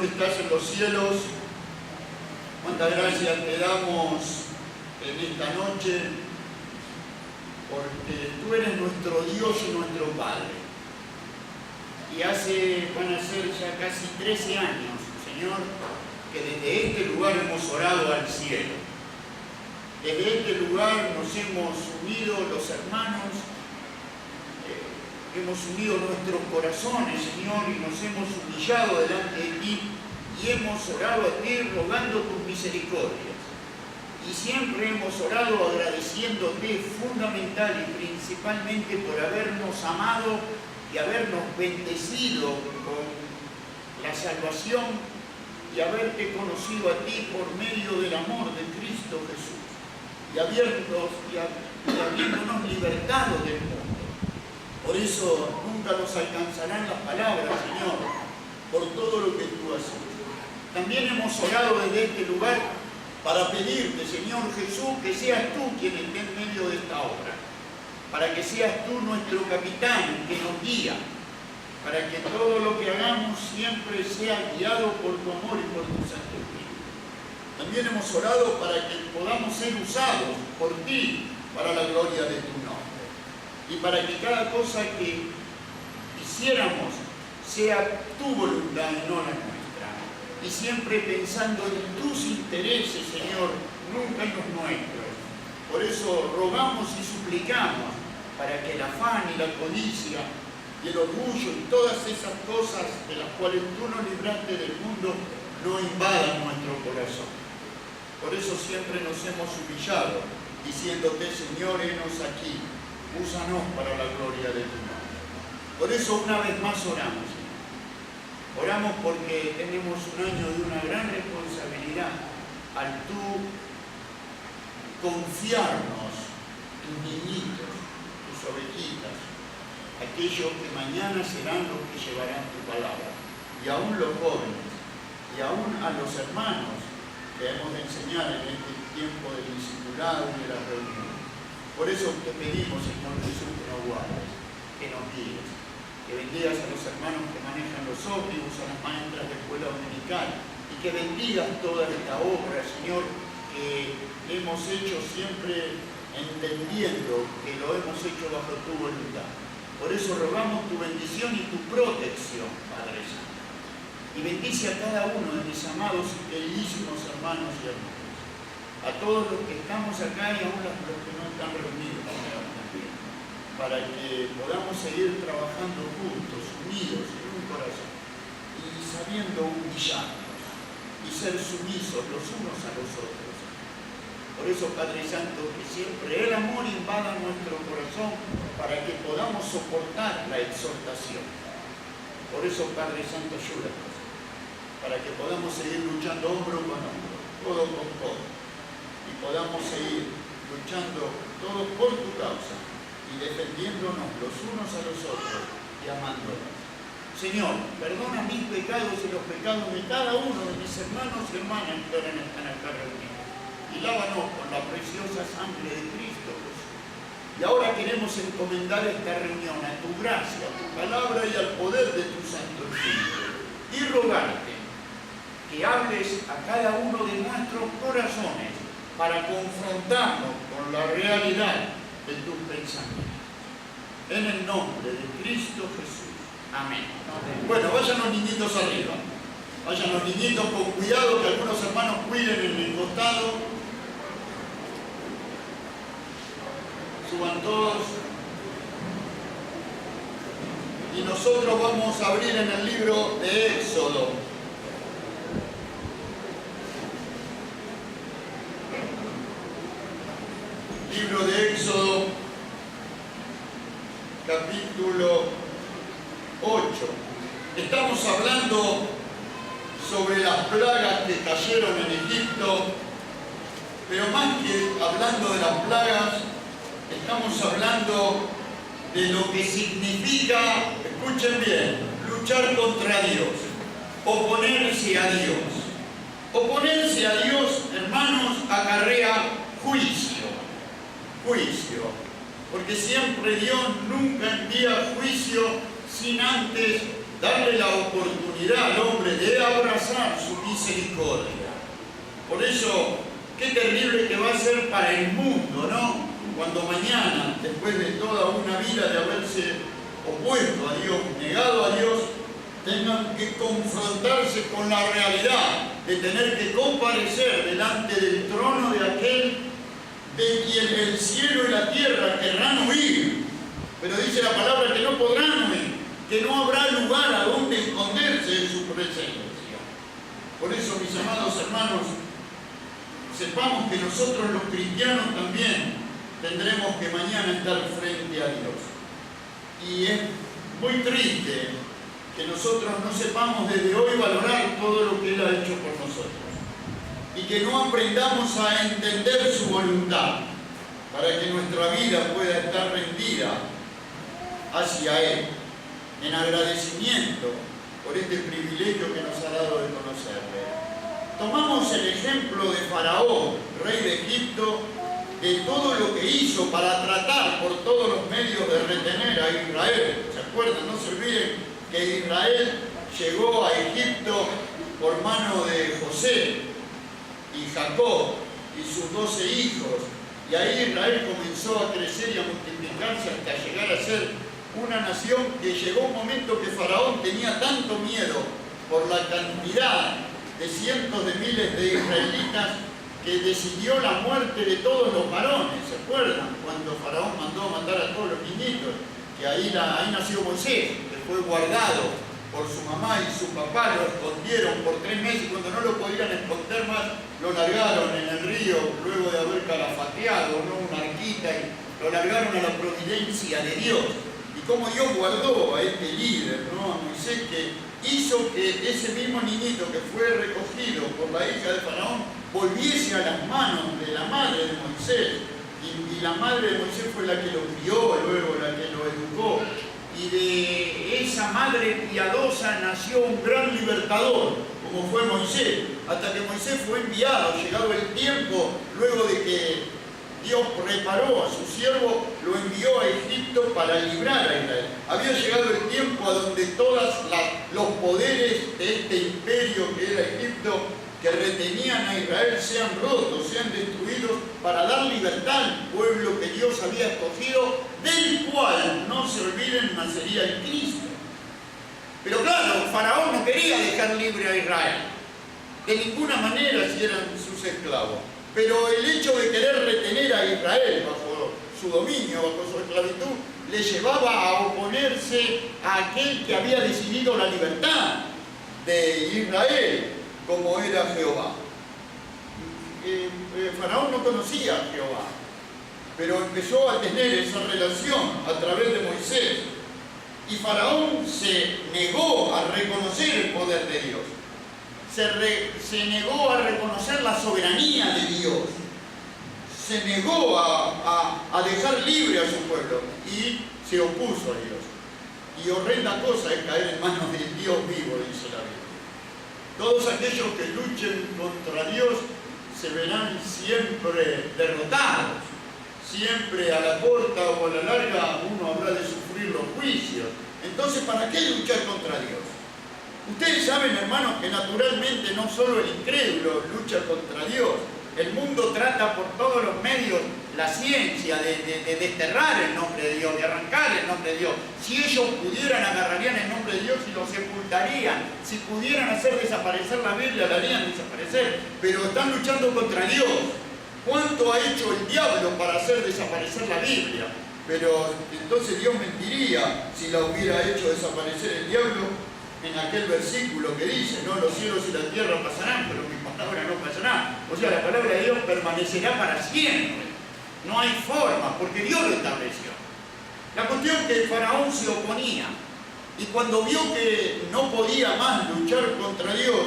que estás en los cielos, cuántas gracias te damos en esta noche, porque tú eres nuestro Dios y nuestro Padre. Y van a ser ya casi 13 años, Señor, que desde este lugar hemos orado al cielo. Desde este lugar nos hemos unido los hermanos, hemos unido nuestros corazones, Señor, y nos hemos humillado delante de ti y hemos orado a ti rogando tus misericordias. Y siempre hemos orado agradeciéndote fundamental y principalmente por habernos amado y habernos bendecido con la salvación y haberte conocido a ti por medio del amor de Cristo Jesús y habiéndonos libertado del mundo. Por eso nunca nos alcanzarán las palabras, Señor, por todo lo que tú has hecho. También hemos orado desde este lugar para pedirte, Señor Jesús, que seas tú quien esté en medio de esta obra, para que seas tú nuestro capitán que nos guía, para que todo lo que hagamos siempre sea guiado por tu amor y por tu Santo Espíritu. También hemos orado para que podamos ser usados por ti para la gloria de tu nombre y para que cada cosa que hiciéramos sea tu voluntad y no la nuestra. Y siempre pensando en tus intereses, Señor, nunca en los nuestros. Por eso rogamos y suplicamos para que el afán y la codicia y el orgullo y todas esas cosas de las cuales tú nos libraste del mundo no invadan nuestro corazón. Por eso siempre nos hemos humillado, diciéndote, Señor, henos aquí, úsanos para la gloria de tu nombre. Por eso una vez más oramos. Oramos porque tenemos un año de una gran responsabilidad al tú confiarnos tus niñitos, tus ovejitas, aquellos que mañana serán los que llevarán tu palabra, y aún los jóvenes, y aún a los hermanos que hemos de enseñar en este tiempo del discipulado y de las reuniones. Por eso te pedimos, Señor Jesús, que nos guardes, que nos guíes, que bendigas a los hermanos que manejan los ómnibus, a las maestras de escuela dominical, y que bendigas toda esta obra, Señor, que hemos hecho siempre entendiendo que lo hemos hecho bajo tu voluntad. Por eso rogamos tu bendición y tu protección, Padre Santo. Y bendice a cada uno de mis amados y queridísimos hermanos y hermanas, a todos los que estamos acá y aún los que no están reunidos también, para que podamos seguir trabajando juntos, unidos en un corazón, y sabiendo humillarnos y ser sumisos los unos a los otros. Por eso, Padre Santo, que siempre el amor invada nuestro corazón para que podamos soportar la exhortación. Por eso, Padre Santo, ayúdanos, para que podamos seguir luchando hombro con hombro, codo con codo, y podamos seguir luchando todos por tu causa y defendiéndonos los unos a los otros y amándonos. Señor, perdona mis pecados y los pecados de cada uno de mis hermanos y hermanas que ahora están acá reunidos. Y lávanos con la preciosa sangre de Cristo Jesús. Y ahora queremos encomendar esta reunión a tu gracia, a tu palabra y al poder de tu Santo Espíritu. Y rogarte que hables a cada uno de nuestros corazones para confrontarnos con la realidad de tus pensamientos. En el nombre de Cristo Jesús. Amén. Amén. Bueno, vayan los niñitos arriba. Vayan los niñitos con cuidado, que algunos hermanos cuiden en el costado. Suban todos. Y nosotros vamos a abrir en el libro de Éxodo. Libro de Éxodo, capítulo 8. Estamos hablando sobre las plagas que cayeron en Egipto, pero más que hablando de las plagas, estamos hablando de lo que significa, escuchen bien, luchar contra Dios, oponerse a Dios. Oponerse a Dios, hermanos, acarrea juicio. Juicio, porque siempre Dios nunca envía juicio sin antes darle la oportunidad al hombre de pasar su misericordia. Por eso, qué terrible que va a ser para el mundo, ¿no? Cuando mañana, después de toda una vida de haberse opuesto a Dios, negado a Dios, tengan que confrontarse con la realidad de tener que comparecer delante del trono de aquel de quien el cielo y la tierra querrán huir. Pero dice la palabra que no podrán huir, que no habrá lugar a donde esconderse en su presencia. Por eso, mis amados hermanos, sepamos que nosotros los cristianos también tendremos que mañana estar frente a Dios. Y es muy triste que nosotros no sepamos desde hoy valorar todo lo que Él ha hecho por nosotros. Y que no aprendamos a entender su voluntad para que nuestra vida pueda estar rendida hacia Él, en agradecimiento por este privilegio que nos ha dado de conocerle. Tomamos el ejemplo de Faraón, rey de Egipto, de todo lo que hizo para tratar por todos los medios de retener a Israel. ¿Se acuerdan? No se olviden que Israel llegó a Egipto por mano de José y Jacob y sus 12 hijos, y ahí Israel comenzó a crecer y a multiplicarse hasta llegar a ser una nación que llegó un momento que Faraón tenía tanto miedo por la cantidad de cientos de miles de israelitas que decidió la muerte de todos los varones. ¿Se acuerdan? Cuando Faraón mandó matar a todos los niñitos, que ahí nació Moisés, que fue guardado por su mamá y su papá, lo escondieron por 3 meses, y cuando no lo podían esconder más, lo largaron en el río, luego de haber calafateado, ¿no?, una arquita, y lo largaron a la providencia de Dios. Y cómo Dios guardó a este líder, ¿no?, a Moisés, que hizo que ese mismo niñito que fue recogido por la hija de Faraón volviese a las manos de la madre de Moisés. Y la madre de Moisés fue la que lo crió, luego la que lo educó. Y de esa madre piadosa nació un gran libertador, como fue Moisés, hasta que Moisés fue enviado, llegado el tiempo, luego de que Dios preparó a su siervo, lo envió a Egipto para librar a Israel. Había llegado el tiempo a donde todos los poderes de este imperio que era Egipto, que retenían a Israel, sean rotos, sean destruidos, para dar libertad al pueblo que Dios había escogido, del cual, no se olviden, nacería el Cristo. Pero claro, Faraón no quería dejar libre a Israel, de ninguna manera si eran sus esclavos. Pero el hecho de querer retener a Israel bajo su dominio, bajo su esclavitud, le llevaba a oponerse a aquel que había decidido la libertad de Israel, como era Jehová. Faraón no conocía a Jehová, pero empezó a tener esa relación a través de Moisés. Y Faraón se negó a reconocer el poder de Dios. Se negó a reconocer la soberanía de Dios. Se negó a dejar libre a su pueblo y se opuso a Dios. Y horrenda cosa es caer en manos del Dios vivo, dice la Biblia. Todos aquellos que luchen contra Dios se verán siempre derrotados. Siempre a la corta o a la larga uno habrá de sufrir los juicios. Entonces, ¿para qué luchar contra Dios? Ustedes saben, hermanos, que naturalmente no solo el incrédulo lucha contra Dios. El mundo trata por todos los medios la ciencia de desterrar el nombre de Dios, de arrancar el nombre de Dios. Si ellos pudieran, agarrarían el nombre de Dios y lo sepultarían. Si pudieran hacer desaparecer la Biblia, la harían desaparecer. Pero están luchando contra Dios. ¿Cuánto ha hecho el diablo para hacer desaparecer la Biblia? Pero entonces Dios mentiría si la hubiera hecho desaparecer el diablo en aquel versículo que dice, no, los cielos y la tierra pasarán, pero mi palabra no pasará. O sea, la palabra de Dios permanecerá para siempre. No hay forma, porque Dios lo estableció. La cuestión es que el faraón se oponía, y cuando vio que no podía más luchar contra Dios,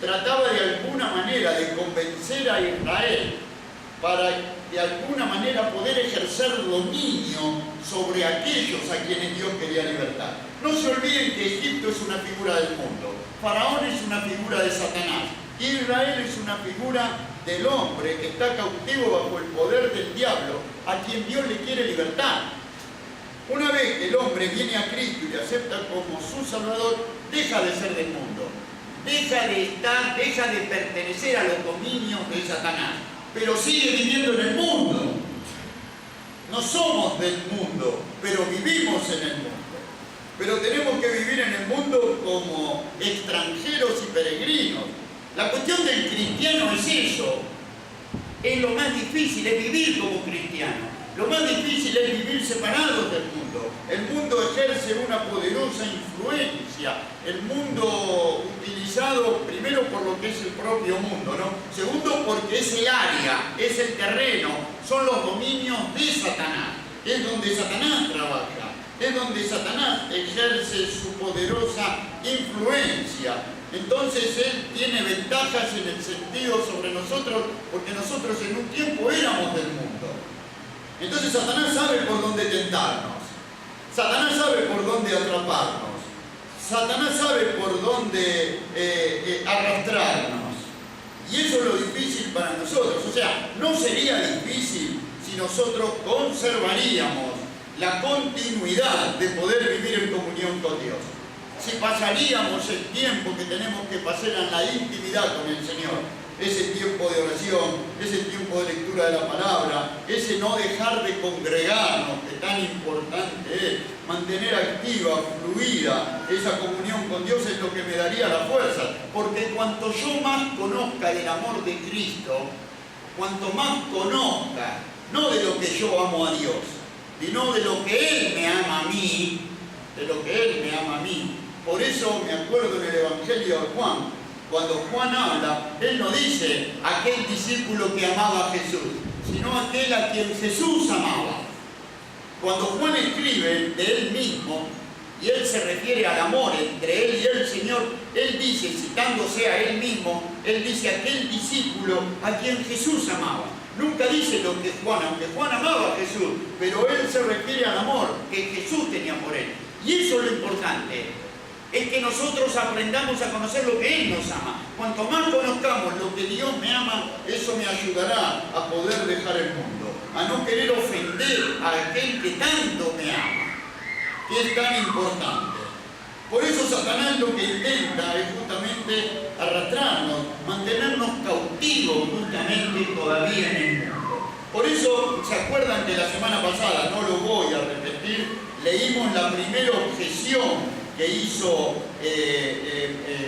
trataba de alguna manera de convencer a Israel para de alguna manera poder ejercer dominio sobre aquellos a quienes Dios quería libertar. No se olviden que Egipto es una figura del mundo, Faraón es una figura de Satanás, Israel es una figura del hombre que está cautivo bajo el poder del diablo, a quien Dios le quiere libertar. Una vez que el hombre viene a Cristo y le acepta como su Salvador, deja de ser del mundo. deja de pertenecer a los dominios de Satanás, pero sigue viviendo en el mundo. No somos del mundo, pero vivimos en el mundo. Pero tenemos que vivir en el mundo como extranjeros y peregrinos. La cuestión del cristiano es eso. Es lo más difícil, es vivir como cristiano. Lo más difícil es vivir separados del mundo. El mundo ejerce una poderosa influencia. El mundo utilizado primero por lo que es el propio mundo, ¿no? Segundo, porque es el área, es el terreno, son los dominios de Satanás. Es donde Satanás trabaja, es donde Satanás ejerce su poderosa influencia. Entonces él tiene ventajas en el sentido sobre nosotros, porque nosotros en un tiempo éramos del mundo. Entonces Satanás sabe por dónde tentarnos, Satanás sabe por dónde atraparnos, Satanás sabe por dónde arrastrarnos. Y eso es lo difícil para nosotros. O sea, no sería difícil si nosotros conservaríamos la continuidad de poder vivir en comunión con Dios. Si pasaríamos el tiempo que tenemos que pasar en la intimidad con el Señor, ese tiempo de oración, ese tiempo de lectura de la palabra, ese no dejar de congregarnos, que tan importante es, mantener activa, fluida, esa comunión con Dios es lo que me daría la fuerza. Porque cuanto yo más conozca el amor de Cristo, cuanto más conozca, no de lo que yo amo a Dios, sino de lo que Él me ama a mí, de lo que Él me ama a mí. Por eso me acuerdo en el Evangelio de Juan, cuando Juan habla, él no dice aquel discípulo que amaba a Jesús, sino aquel a quien Jesús amaba. Cuando Juan escribe de él mismo, y él se refiere al amor entre él y el Señor, él dice, citándose a él mismo, él dice aquel discípulo a quien Jesús amaba. Nunca dice lo que Juan, aunque Juan amaba a Jesús, pero él se refiere al amor que Jesús tenía por él. Y eso es lo importante. Es que nosotros aprendamos a conocer lo que Él nos ama. Cuanto más conozcamos lo que Dios me ama, eso me ayudará a poder dejar el mundo, a no querer ofender a aquel que tanto me ama, que es tan importante. Por eso Satanás lo que intenta es justamente arrastrarnos, mantenernos cautivos justamente todavía en el mundo. Por eso, ¿se acuerdan que la semana pasada, no lo voy a repetir, leímos la primera objeción que hizo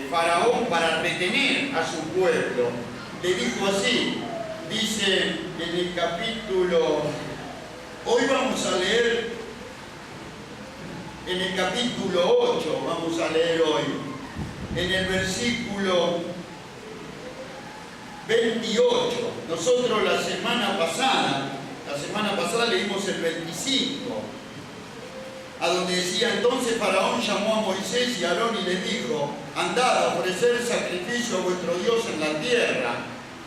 Faraón para retener a su pueblo? Le dijo así, dice en el capítulo, hoy vamos a leer en el capítulo 8, vamos a leer hoy, en el versículo 28. Nosotros la semana pasada leímos el 25. A donde decía, entonces Faraón llamó a Moisés y a Aarón y les dijo, andad a ofrecer sacrificio a vuestro Dios en la tierra.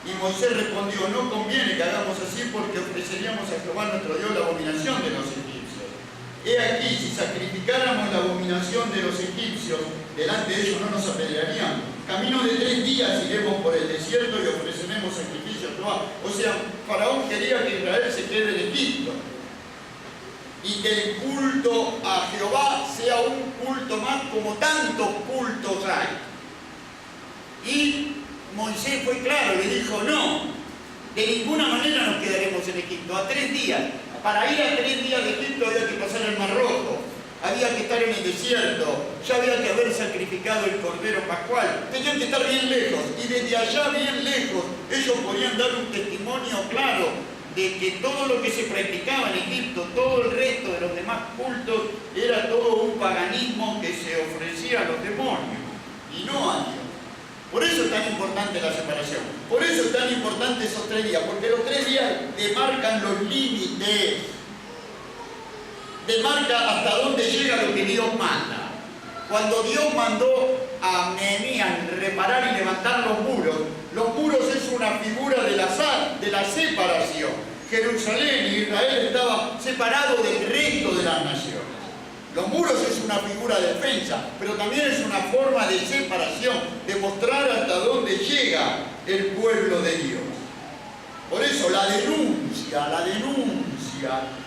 Y Moisés respondió, no conviene que hagamos así porque ofreceríamos a Jehová nuestro Dios la abominación de los egipcios. He aquí, si sacrificáramos la abominación de los egipcios, delante de ellos no nos apedrearían. Camino de 3 días iremos por el desierto y ofreceremos sacrificio a Jehová. O sea, Faraón quería que Israel se quede en Egipto y que el culto a Jehová sea un culto más como tantos cultos hay. Y Moisés fue claro, le dijo, no, de ninguna manera nos quedaremos en Egipto, a 3 días. Para ir a 3 días de Egipto había que pasar el Mar Rojo, había que estar en el desierto, ya había que haber sacrificado el Cordero Pascual, tenían que estar bien lejos, y desde allá bien lejos ellos podían dar un testimonio claro de que todo lo que se practicaba en Egipto, todo el resto de los demás cultos, era todo un paganismo que se ofrecía a los demonios y no a Dios. Por eso es tan importante la separación, por eso es tan importante esos 3 días, porque los 3 días demarcan los límites, demarca hasta dónde llega lo que Dios manda. Cuando Dios mandó a Nehemías reparar y levantar los muros es una figura de la separación. Jerusalén y Israel estaba separado del resto de las naciones. Los muros es una figura de defensa, pero también es una forma de separación, de mostrar hasta dónde llega el pueblo de Dios. Por eso la denuncia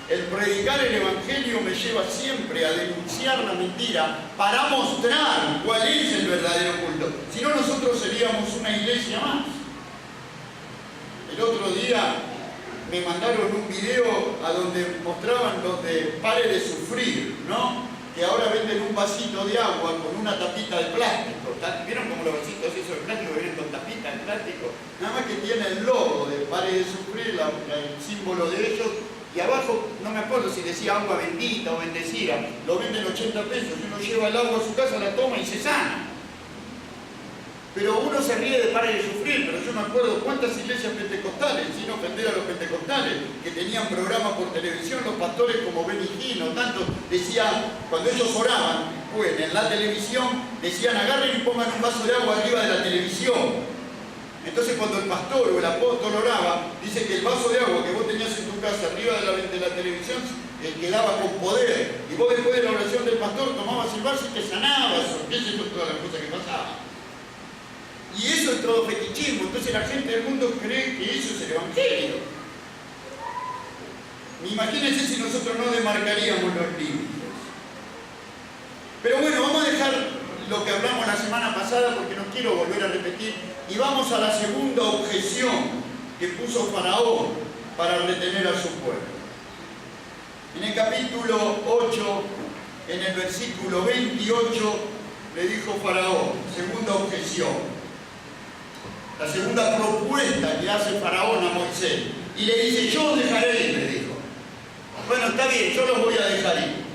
El predicar el Evangelio me lleva siempre a denunciar la mentira para mostrar cuál es el verdadero culto. Si no, nosotros seríamos una iglesia más. El otro día me mandaron un video a donde mostraban los de Pare de Sufrir, ¿no? Que ahora venden un vasito de agua con una tapita de plástico. ¿Vieron cómo los vasitos esos de plástico vienen con tapita de plástico? Nada más que tiene el logo de Pare de Sufrir, el símbolo de ellos, y abajo, no me acuerdo si decía agua bendita o bendecida, lo venden 80 pesos, y uno lleva el agua a su casa, la toma y se sana. Pero uno se ríe de Pare de Sufrir, pero yo me acuerdo cuántas iglesias pentecostales, sin ofender a los pentecostales, que tenían programas por televisión, los pastores como Benny Hinn, tanto decían, cuando ellos oraban, pues en la televisión, decían agarren y pongan un vaso de agua arriba de la televisión. Entonces cuando el pastor o el apóstol oraba, dice que el vaso de agua que vos tenías en tu casa arriba de la televisión quedaba con poder. Y vos después de la oración del pastor tomabas el vaso y te sanabas, o qué sé yo, todas las cosas que pasaban. Y eso es todo fetichismo. Entonces la gente del mundo cree que eso es el Evangelio. Imagínense si nosotros no demarcaríamos los límites. Pero bueno, vamos a dejar lo que hablamos la semana pasada porque no quiero volver a repetir. Y vamos a la segunda objeción que puso Faraón para retener a su pueblo. En el capítulo 8, en el versículo 28, le dijo Faraón, segunda objeción. La segunda propuesta que hace Faraón a Moisés. Y le dice, yo os dejaré ir, le dijo. Bueno, está bien, yo los voy a dejar ir.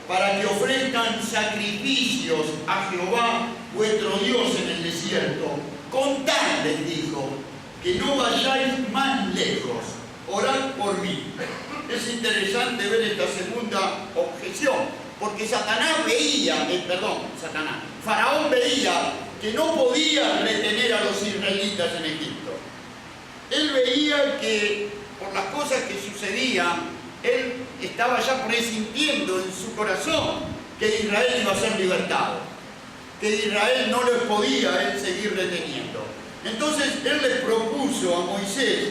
Para que ofrezcan sacrificios a Jehová, vuestro Dios, en el desierto. Contad, les dijo, que no vayáis más lejos. Orad por mí. Es interesante ver esta segunda objeción. Porque Faraón veía que no podía retener a los israelitas en Egipto. Él veía que por las cosas que sucedían, él estaba ya presintiendo en su corazón que Israel iba a ser libertado, que Israel no les podía él seguir reteniendo. Entonces él les propuso a Moisés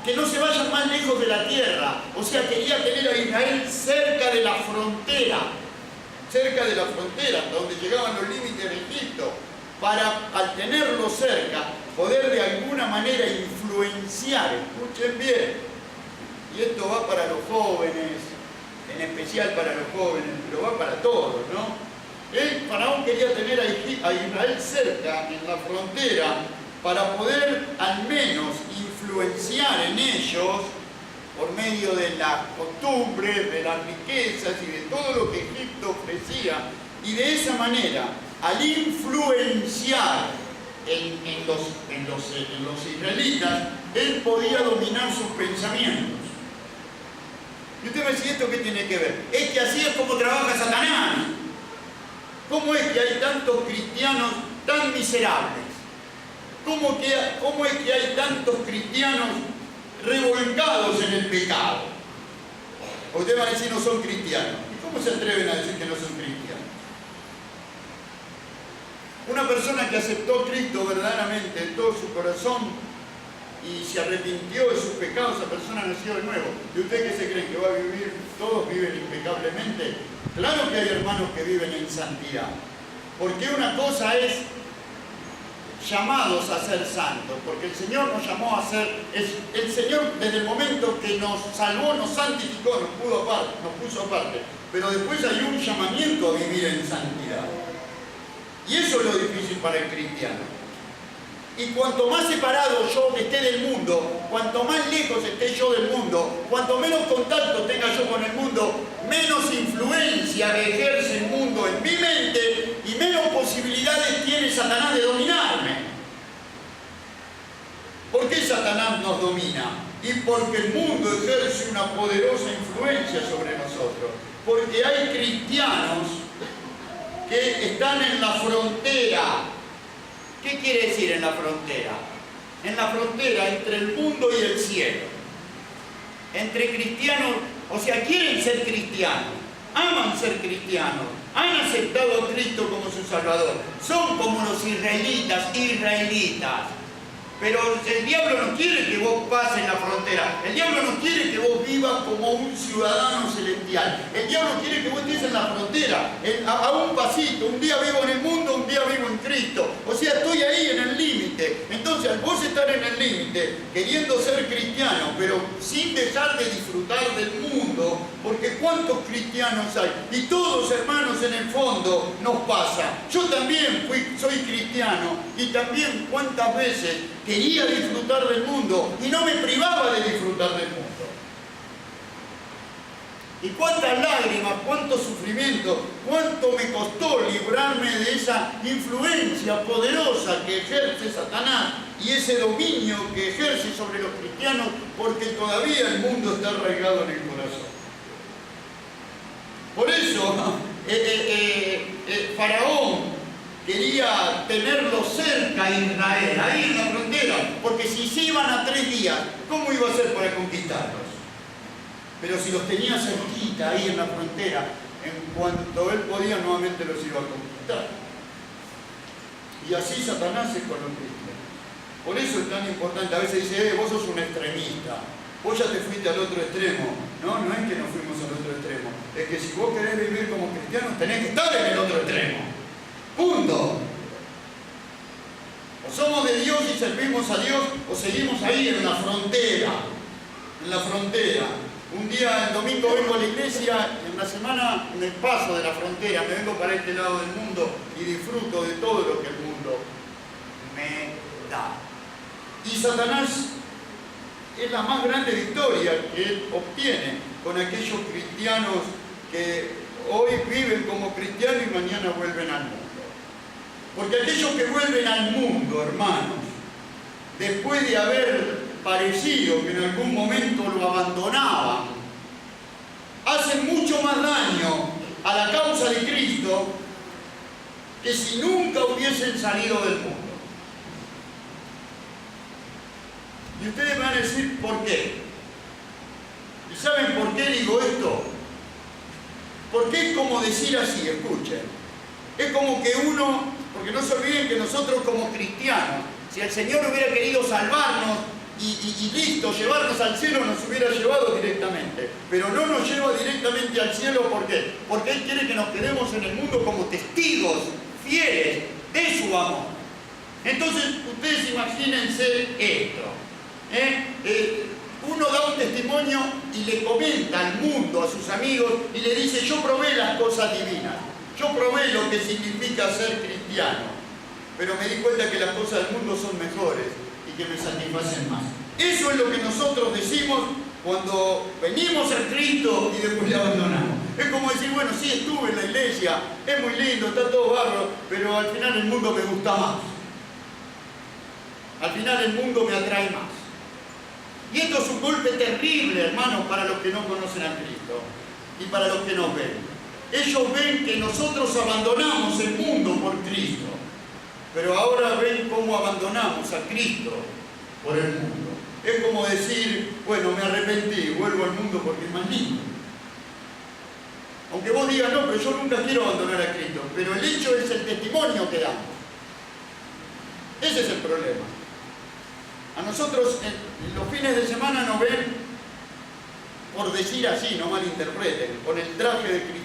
que no se vayan más lejos de la tierra, o sea, quería tener a Israel cerca de la frontera, hasta donde llegaban los límites de Egipto, para, al tenerlo cerca, poder de alguna manera influenciar, escuchen bien, y esto va para los jóvenes, en especial para los jóvenes, pero va para todos, ¿no? El faraón quería tener a Israel cerca, en la frontera, para poder al menos influenciar en ellos, por medio de las costumbres, de las riquezas y de todo lo que Egipto ofrecía, y de esa manera, al influenciar en los israelitas, él podía dominar sus pensamientos. Y usted me dice, ¿esto qué tiene que ver? Es que así es como trabaja Satanás. ¿Cómo es que hay tantos cristianos tan miserables? ¿Cómo es que hay tantos cristianos revolcados en el pecado? Usted va a decir, no son cristianos. ¿Y cómo se atreven a decir que no son cristianos? Una persona que aceptó a Cristo verdaderamente en todo su corazón y se arrepintió de sus pecados, esa persona nació de nuevo. ¿Y usted qué se cree que va a vivir? ¿Todos viven impecablemente? Claro que hay hermanos que viven en santidad. Porque una cosa es llamados a ser santos, porque el Señor nos llamó a ser, el Señor desde el momento que nos salvó, nos santificó, nos puso aparte, pero después hay un llamamiento a vivir en santidad. Y eso es lo difícil para el cristiano. Y cuanto más separado yo esté del mundo, cuanto más lejos esté yo del mundo, cuanto menos contacto tenga yo con el mundo, menos influencia ejerce el mundo en mi mente y menos posibilidades tiene Satanás de dominarme. ¿Por qué Satanás nos domina? Y porque el mundo ejerce una poderosa influencia sobre nosotros. Porque hay cristianos que están en la frontera. ¿Qué quiere decir en la frontera? En la frontera entre el mundo y el cielo. Entre cristianos, o sea, quieren ser cristianos, aman ser cristianos, han aceptado a Cristo como su Salvador. Son como los israelitas, Pero el diablo no quiere que vos pases la frontera. El diablo no quiere que vos vivas como un ciudadano celestial. El diablo quiere que vos estés en la frontera, a un pasito. Un día vivo en el mundo, un día vivo en Cristo. O sea, estoy ahí en el límite. Entonces, al vos estar en el límite, queriendo ser cristiano, pero sin dejar de disfrutar del mundo, porque ¿cuántos cristianos hay? Y todos, hermanos, en el fondo nos pasa. Yo también soy cristiano y también cuántas veces quería disfrutar del mundo y no me privaba de disfrutar del mundo. Y cuántas lágrimas, cuánto sufrimiento, cuánto me costó librarme de esa influencia poderosa que ejerce Satanás y ese dominio que ejerce sobre los cristianos, porque todavía el mundo está arraigado en el corazón. Por eso, Faraón quería tenerlo cerca a Israel, ahí en la frontera, porque si se iban a 3 días, ¿cómo iba a ser para conquistarlos? Pero si los tenía cerquita, ahí en la frontera, en cuanto él podía, nuevamente los iba a conquistar. Y así Satanás es con los cristianos. Por eso es tan importante, a veces dice, vos sos un extremista, vos ya te fuiste al otro extremo. No, no es que nos fuimos al otro extremo, es que si vos querés vivir como cristianos, tenés que estar en el otro extremo. Punto. O somos de Dios y servimos a Dios, o seguimos ahí en la frontera. En la frontera. Un día, el domingo, vengo a la iglesia, en la semana me paso de la frontera, me vengo para este lado del mundo y disfruto de todo lo que el mundo me da. Y Satanás es la más grande victoria que él obtiene con aquellos cristianos que hoy viven como cristianos y mañana vuelven al mundo. Porque aquellos que vuelven al mundo, hermanos, después de haber parecido que en algún momento lo abandonaban, hacen mucho más daño a la causa de Cristo que si nunca hubiesen salido del mundo. Y ustedes van a decir, ¿por qué? ¿Y saben por qué digo esto? Porque es como decir así, escuchen. Es como que uno, porque no se olviden que nosotros como cristianos, si el Señor hubiera querido salvarnos y listo, llevarnos al cielo, nos hubiera llevado directamente. Pero no nos lleva directamente al cielo, ¿por qué? Porque Él quiere que nos quedemos en el mundo como testigos fieles de su amor. Entonces, ustedes imagínense esto. Uno da un testimonio y le comenta al mundo, a sus amigos, y le dice, yo probé las cosas divinas. Yo probé lo que significa ser cristiano, pero me di cuenta que las cosas del mundo son mejores y que me satisfacen más. Eso es lo que nosotros decimos cuando venimos a Cristo y después le abandonamos. Es como decir, bueno, sí estuve en la iglesia, es muy lindo, está todo bárbaro, pero al final el mundo me gusta más. Al final el mundo me atrae más. Y esto es un golpe terrible, hermanos, para los que no conocen a Cristo y para los que nos ven. Ellos ven que nosotros abandonamos el mundo por Cristo, pero ahora ven cómo abandonamos a Cristo por el mundo. Es como decir, bueno, me arrepentí, vuelvo al mundo porque es más lindo. Aunque vos digas, no, pero yo nunca quiero abandonar a Cristo, pero el hecho es el testimonio que damos. Ese es el problema. A nosotros en los fines de semana nos ven, por decir así, no malinterpreten, con el traje de cristiano.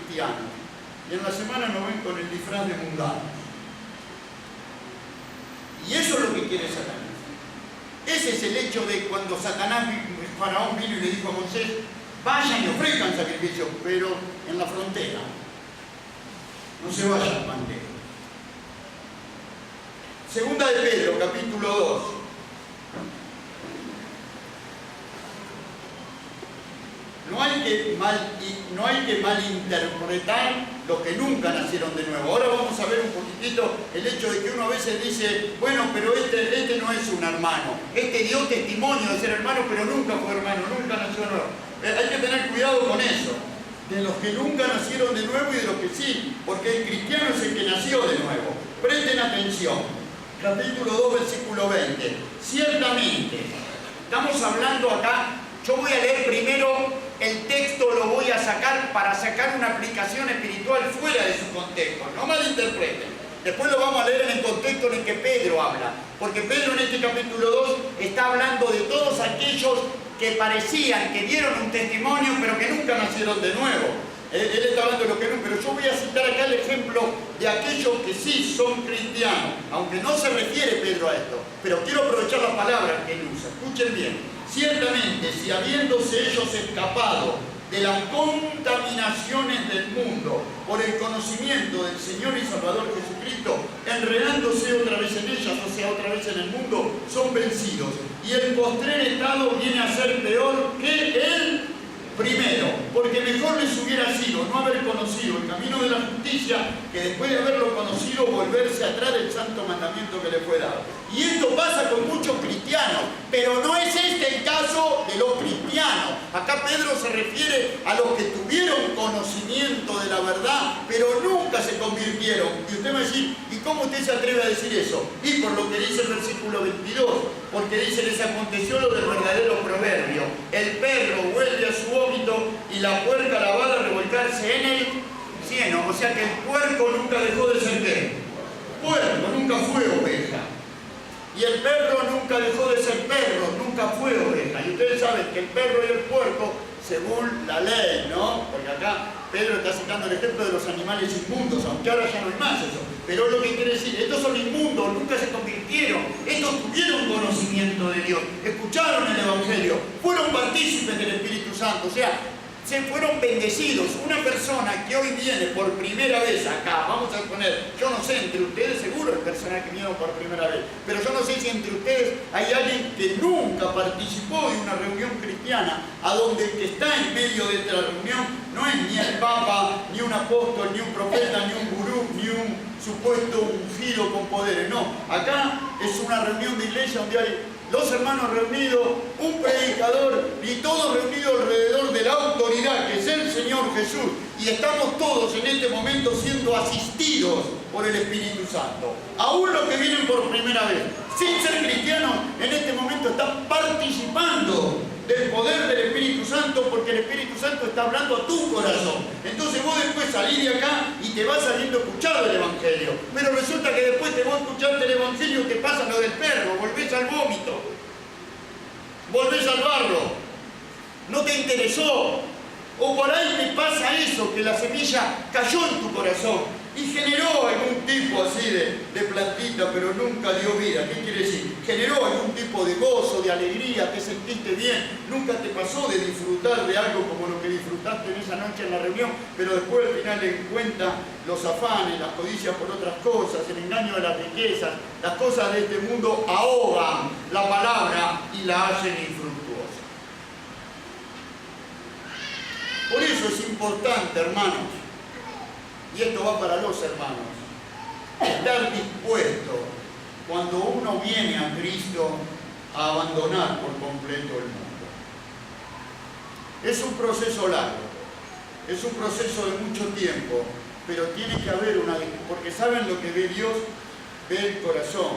Y en la semana nos ven con el disfraz de mundanos. Y eso es lo que quiere Satanás. Ese es el hecho de cuando Faraón vino y le dijo a Moisés, vayan y ofrezcan sacrificios, pero en la frontera. No se vayan más lejos. Segunda de Pedro, capítulo 2. No hay que malinterpretar los que nunca nacieron de nuevo. Ahora vamos a ver un poquitito el hecho de que uno a veces dice, bueno, pero este no es un hermano. Este dio testimonio de ser hermano, pero nunca fue hermano, nunca nació de nuevo. Hay que tener cuidado con eso. De los que nunca nacieron de nuevo y de los que sí, porque el cristiano es el que nació de nuevo. Presten atención. Capítulo 2, versículo 20. Ciertamente, estamos hablando acá, yo voy a leer primero el texto, lo voy a sacar para sacar una aplicación espiritual fuera de su contexto. No malinterpreten. Después lo vamos a leer en el contexto en el que Pedro habla, porque Pedro en este capítulo 2 está hablando de todos aquellos que parecían, que dieron un testimonio, pero que nunca nacieron de nuevo. Él está hablando de lo que no, pero yo voy a citar acá el ejemplo de aquellos que sí son cristianos, aunque no se refiere Pedro a esto, pero quiero aprovechar las palabras que él usa. Escuchen bien: ciertamente, si habiéndose ellos escapado de las contaminaciones del mundo por el conocimiento del Señor y Salvador Jesucristo, enredándose otra vez en ellas, o sea, otra vez en el mundo, son vencidos. Y el postrer estado viene a ser peor que el primero, porque mejor les hubiera sido no haber conocido el camino de la justicia que después de haberlo conocido volverse atrás del santo mandamiento que le fue dado. Y esto pasa con muchos cristianos, pero no es este el caso de los cristianos. Acá Pedro se refiere a los que tuvieron conocimiento de la verdad, pero nunca se convirtieron. Y usted va a decir, ¿y cómo usted se atreve a decir eso? Y por lo que dice el versículo 22, porque dice: les aconteció lo del verdadero proverbio: el perro vuelve a su vómito y la puerca lavada a revolcarse en el cieno. O sea que el puerco nunca dejó de ser ¿qué? Puerco, nunca fue oveja. Y el perro nunca dejó de ser perro, nunca fue oveja. Y ustedes saben que el perro y el puerco, según la ley, ¿no? Porque acá Pedro está citando el ejemplo de los animales inmundos, aunque ahora ya no hay más eso. Pero lo que quiere decir, estos son inmundos, nunca se convirtieron, estos tuvieron conocimiento de Dios, escucharon el Evangelio, fueron partícipes del Espíritu Santo, o sea, se fueron bendecidos. Una persona que hoy viene por primera vez acá, vamos a poner, yo no sé, entre ustedes seguro hay personas que vinieron por primera vez, pero yo no sé si entre ustedes hay alguien que nunca participó de una reunión cristiana, a donde el que está en medio de esta reunión no es ni el Papa, ni un apóstol, ni un profeta, ni un gurú, ni un supuesto ungido con poderes. No, acá es una reunión de iglesia donde hay dos hermanos reunidos, un predicador y todos reunidos alrededor de la autoridad que es el Señor Jesús. Y estamos todos en este momento siendo asistidos por el Espíritu Santo. Aún los que vienen por primera vez, sin ser cristianos, en este momento están participando del poder del Espíritu Santo, porque el Espíritu Santo está hablando a tu corazón. Entonces vos después salís de acá y te vas saliendo escuchado el Evangelio. Pero resulta que después te vos escucharte el Evangelio y te pasa lo del perro, volvés al vómito, volvés al barro, no te interesó. O por ahí te pasa eso, que la semilla cayó en tu corazón y generó algún tipo así de plantita, pero nunca dio vida. ¿Qué quiere decir? Generó algún tipo de gozo, de alegría, te sentiste bien. Nunca te pasó de disfrutar de algo como lo que disfrutaste en esa noche en la reunión, pero después al final en cuenta los afanes, las codicias por otras cosas, el engaño de las riquezas, las cosas de este mundo ahogan la palabra y la hacen infructuosa. Por eso es importante, hermanos, y esto va para los hermanos, estar dispuesto cuando uno viene a Cristo a abandonar por completo el mundo. Es un proceso largo, es un proceso de mucho tiempo, pero tiene que haber porque ¿saben lo que ve Dios? Ve el corazón,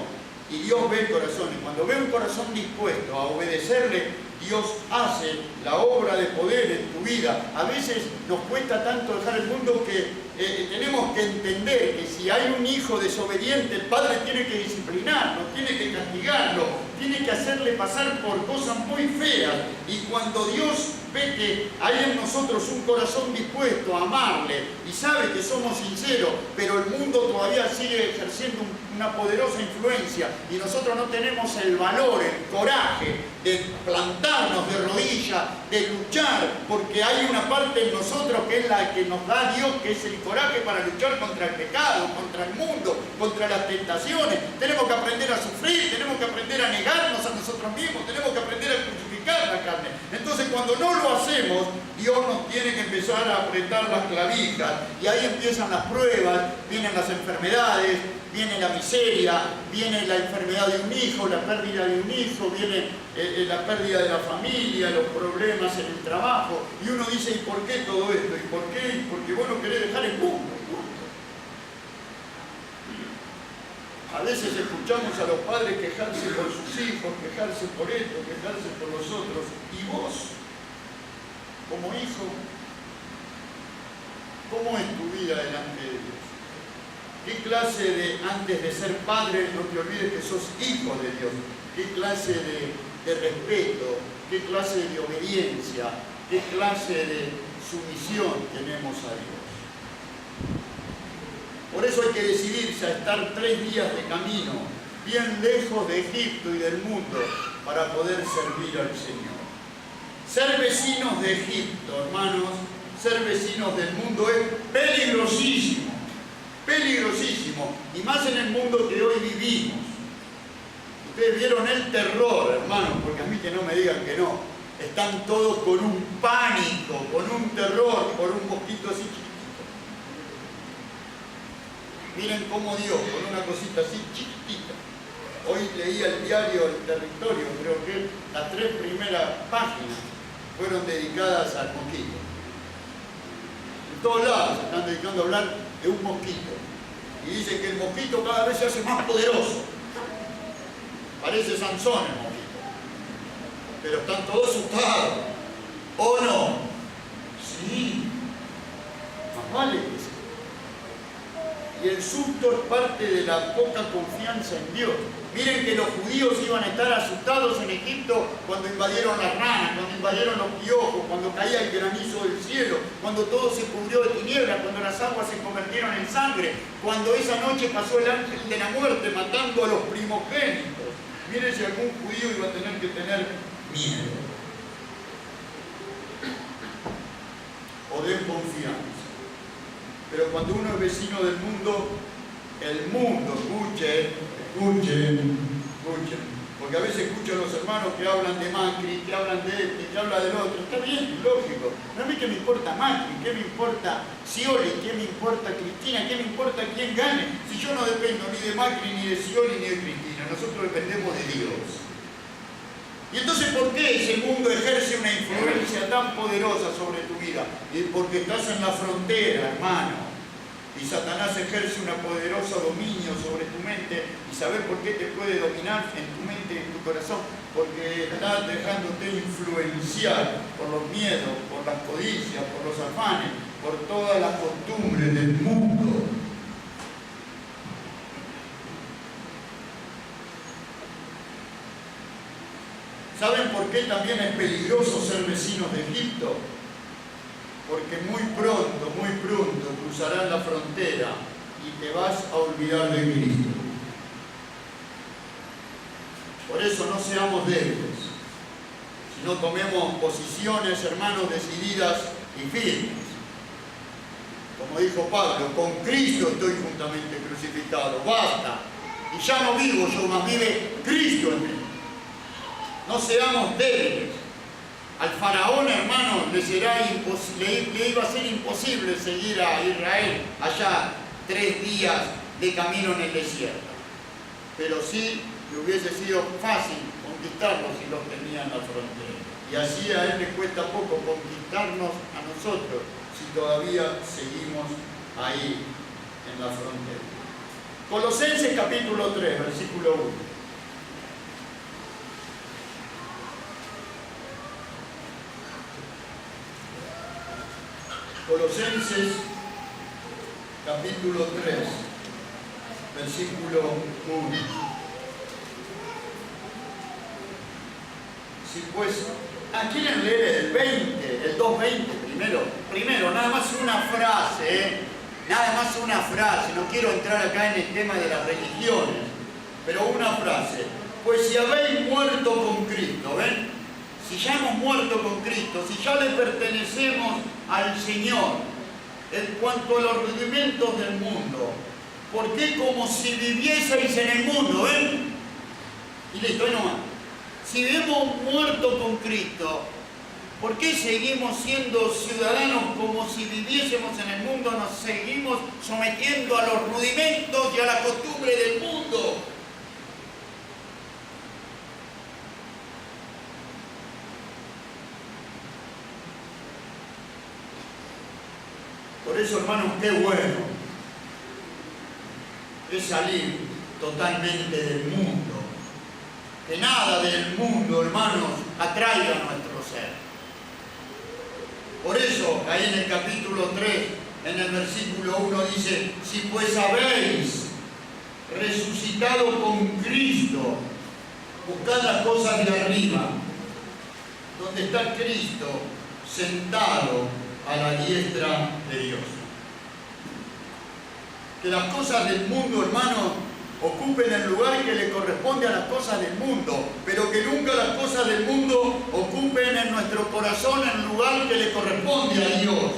y Dios ve el corazón, y cuando ve un corazón dispuesto a obedecerle, Dios hace la obra de poder en tu vida. A veces nos cuesta tanto dejar el mundo que tenemos que entender que si hay un hijo desobediente, el padre tiene que disciplinarlo, tiene que castigarlo, tiene que hacerle pasar por cosas muy feas. Y cuando Dios ve que hay en nosotros un corazón dispuesto a amarle y sabe que somos sinceros, pero el mundo todavía sigue ejerciendo una poderosa influencia y nosotros no tenemos el valor, el coraje de plantarnos de rodillas, de luchar, porque hay una parte en nosotros que es la que nos da Dios, que es el coraje para luchar contra el pecado, contra el mundo, contra las tentaciones. Tenemos que aprender a sufrir, tenemos que aprender a negarnos a nosotros mismos, tenemos que aprender a crucificar la carne. Entonces cuando no lo hacemos, Dios nos tiene que empezar a apretar las clavijas y ahí empiezan las pruebas, vienen las enfermedades, viene la miseria, viene la enfermedad de un hijo, la pérdida de un hijo, viene la pérdida de la familia, los problemas en el trabajo. Y uno dice, ¿y por qué todo esto? ¿Y por qué? Porque vos no querés dejar el mundo. A veces escuchamos a los padres quejarse por sus hijos, quejarse por esto, quejarse por los otros. ¿Y vos, como hijo, cómo es tu vida delante de Dios? ¿Qué clase de, antes de ser padre, no te olvides que sos hijo de Dios? ¿Qué clase de respeto? ¿Qué clase de obediencia? ¿Qué clase de sumisión tenemos a Dios? Por eso hay que decidirse a estar 3 días de camino, bien lejos de Egipto y del mundo, para poder servir al Señor. Ser vecinos de Egipto, hermanos, ser vecinos del mundo es peligrosísimo, peligrosísimo, y más en el mundo que hoy vivimos. Ustedes vieron el terror, hermanos, porque a mí que no me digan que no, están todos con un pánico, con un terror, por un mosquito así chiquitito. Miren cómo Dios, con una cosita así chiquitita. Hoy leía el diario El Territorio, creo que las 3 primeras páginas fueron dedicadas al mosquito. En todos lados se están dedicando a hablar de un mosquito. Y dicen que el mosquito cada vez se hace más poderoso. Parece Sansón el mosquito. Pero están todos asustados. ¿O no? Sí. Más vale que sí. Y el susto es parte de la poca confianza en Dios. Miren que los judíos iban a estar asustados en Egipto cuando invadieron las ranas, cuando invadieron los piojos, cuando caía el granizo del cielo, cuando todo se cubrió de tinieblas, cuando las aguas se convirtieron en sangre, cuando esa noche pasó el ángel de la muerte matando a los primogénitos. Miren si algún judío iba a tener que tener miedo o desconfianza. Pero cuando uno es vecino del mundo, el mundo, escuchen, porque a veces escucho a los hermanos que hablan de Macri, que hablan de este, que hablan del otro. Está bien, lógico. No a mí que me importa Macri, qué me importa Scioli, qué me importa Cristina, qué me importa quién gane. Si yo no dependo ni de Macri, ni de Scioli, ni de Cristina, nosotros dependemos de Dios. Y entonces, ¿por qué ese mundo ejerce una influencia tan poderosa sobre tu vida? Y porque estás en la frontera, hermano. Y Satanás ejerce una poderosa dominio sobre tu mente. ¿Y sabes por qué te puede dominar en tu mente y en tu corazón? Porque estás dejándote influenciar por los miedos, por las codicias, por los afanes, por todas las costumbres del mundo. ¿Saben por qué también es peligroso ser vecinos de Egipto? Porque muy pronto cruzarás la frontera y te vas a olvidar de Cristo. Por eso no seamos débiles, sino tomemos posiciones, hermanos, decididas y firmes. Como dijo Pablo, con Cristo estoy juntamente crucificado, basta. Y ya no vivo yo, mas vive Cristo en mí. No seamos débiles. Al faraón, hermano, le iba a ser imposible seguir a Israel allá 3 días de camino en el desierto. Pero sí le hubiese sido fácil conquistarlos si los tenía en la frontera. Y así a él le cuesta poco conquistarnos a nosotros si todavía seguimos ahí en la frontera. Colosenses capítulo 3, versículo 1. Colosenses capítulo 3, versículo 1. Si pues, ¿quieren leer el 20, el 2:20 primero? Nada más una frase, nada más una frase, no quiero entrar acá en el tema de las religiones, pero una frase. Pues si habéis muerto con Cristo, ¿ven? Si ya hemos muerto con Cristo, si ya le pertenecemos al Señor, en cuanto a los rudimentos del mundo, ¿por qué como si vivieseis en el mundo, ven? Y listo, ahí nomás. Si hemos muerto con Cristo, ¿por qué seguimos siendo ciudadanos como si viviésemos en el mundo? Nos seguimos sometiendo a los rudimentos y a la costumbre del mundo. Por eso, hermanos, qué bueno es salir totalmente del mundo. Que nada del mundo, hermanos, atraiga a nuestro ser. Por eso, ahí en el capítulo 3 En el versículo 1 dice, si pues habéis resucitado con Cristo, buscad las cosas de arriba, donde está Cristo sentado a la diestra de Dios. Que las cosas del mundo, hermano, ocupen el lugar que le corresponde a las cosas del mundo, pero que nunca las cosas del mundo ocupen en nuestro corazón el lugar que le corresponde a Dios.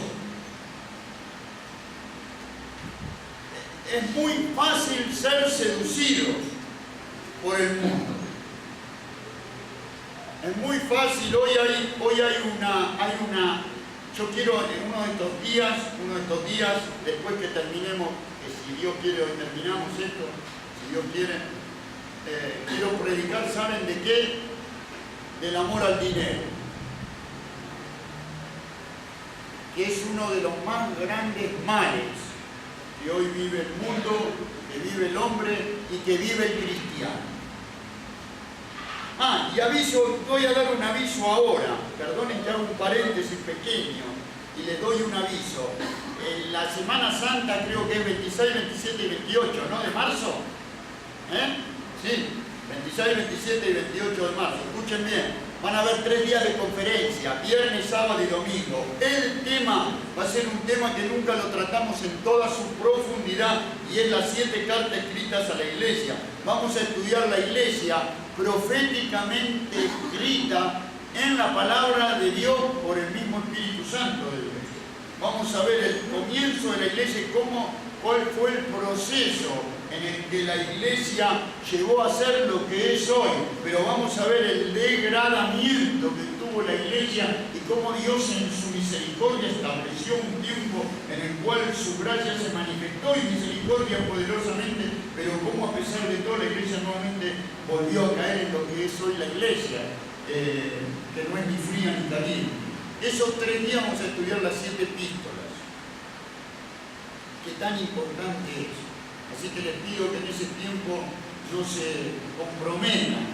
Es muy fácil ser seducidos por el mundo. Es muy fácil, hoy hay una, yo quiero en uno de estos días, después que terminemos, que si Dios quiere hoy terminamos esto, si Dios quiere, quiero predicar, ¿saben de qué? Del amor al dinero, que es uno de los más grandes males que hoy vive el mundo, que vive el hombre y que vive el cristiano. Y aviso, voy a dar un aviso ahora, perdonen que hago un paréntesis pequeño y les doy un aviso. En la Semana Santa creo que es 26, 27 y 28, ¿no? De marzo. Sí, 26, 27 y 28 de marzo. Escuchen bien. Van a haber 3 días de conferencia, viernes, sábado y domingo. El tema va a ser un tema que nunca lo tratamos en toda su profundidad y es las 7 cartas escritas a la iglesia. Vamos a estudiar la iglesia proféticamente escrita en la palabra de Dios por el mismo Espíritu Santo de Dios. Vamos a ver el comienzo de la iglesia y cuál fue el proceso en el que la iglesia llegó a ser lo que es hoy, pero vamos a ver el degradamiento que tuvo la iglesia y cómo Dios en su misericordia estableció un tiempo en el cual su gracia se manifestó y misericordia poderosamente, pero cómo a pesar de todo la iglesia nuevamente volvió a caer en lo que es hoy la iglesia, que no es ni fría ni caliente. Esos 3 días vamos a estudiar las 7 epístolas, que tan importante es. Así que les pido que en ese tiempo no se comprometan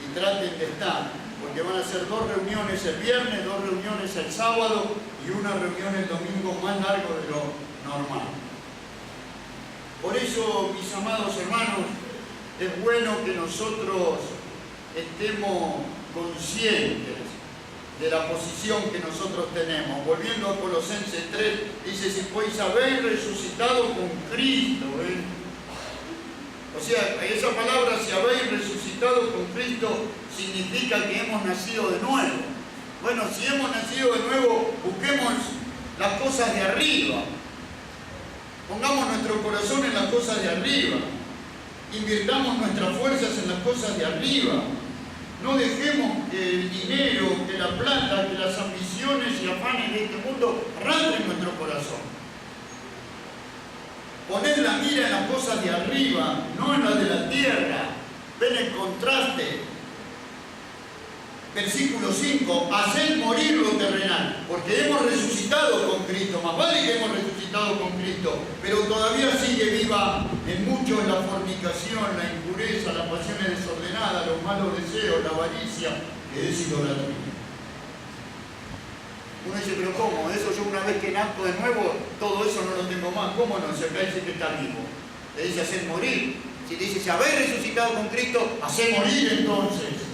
y traten de estar, porque van a ser 2 reuniones el viernes, 2 reuniones el sábado y una reunión el domingo más largo de lo normal. Por eso, mis amados hermanos, es bueno que nosotros estemos conscientes de la posición que nosotros tenemos. Volviendo a Colosenses 3, dice, si pues habéis resucitado con Cristo, O sea, esa palabra, si habéis resucitado con Cristo, significa que hemos nacido de nuevo. Bueno, si hemos nacido de nuevo, busquemos las cosas de arriba. Pongamos nuestro corazón en las cosas de arriba. Invirtamos nuestras fuerzas en las cosas de arriba. No dejemos que el dinero, que la plata, que las ambiciones y afanes de este mundo arrastren nuestro corazón. Poned la mira en las cosas de arriba, no en las de la tierra. Ven el contraste. Versículo 5, haced morir lo terrenal, porque hemos resucitado con Cristo. Más vale que hemos resucitado con Cristo, pero todavía sigue viva en muchos la fornicación, la impureza, las pasiones desordenadas, los malos deseos, la avaricia, que es idolatría. Uno dice, pero ¿cómo? Eso yo una vez que nazco de nuevo, todo eso no lo tengo más. ¿Cómo no? Si acá dice que está vivo. Le dice, haced morir. Si dice, si habéis resucitado con Cristo, haced morir entonces.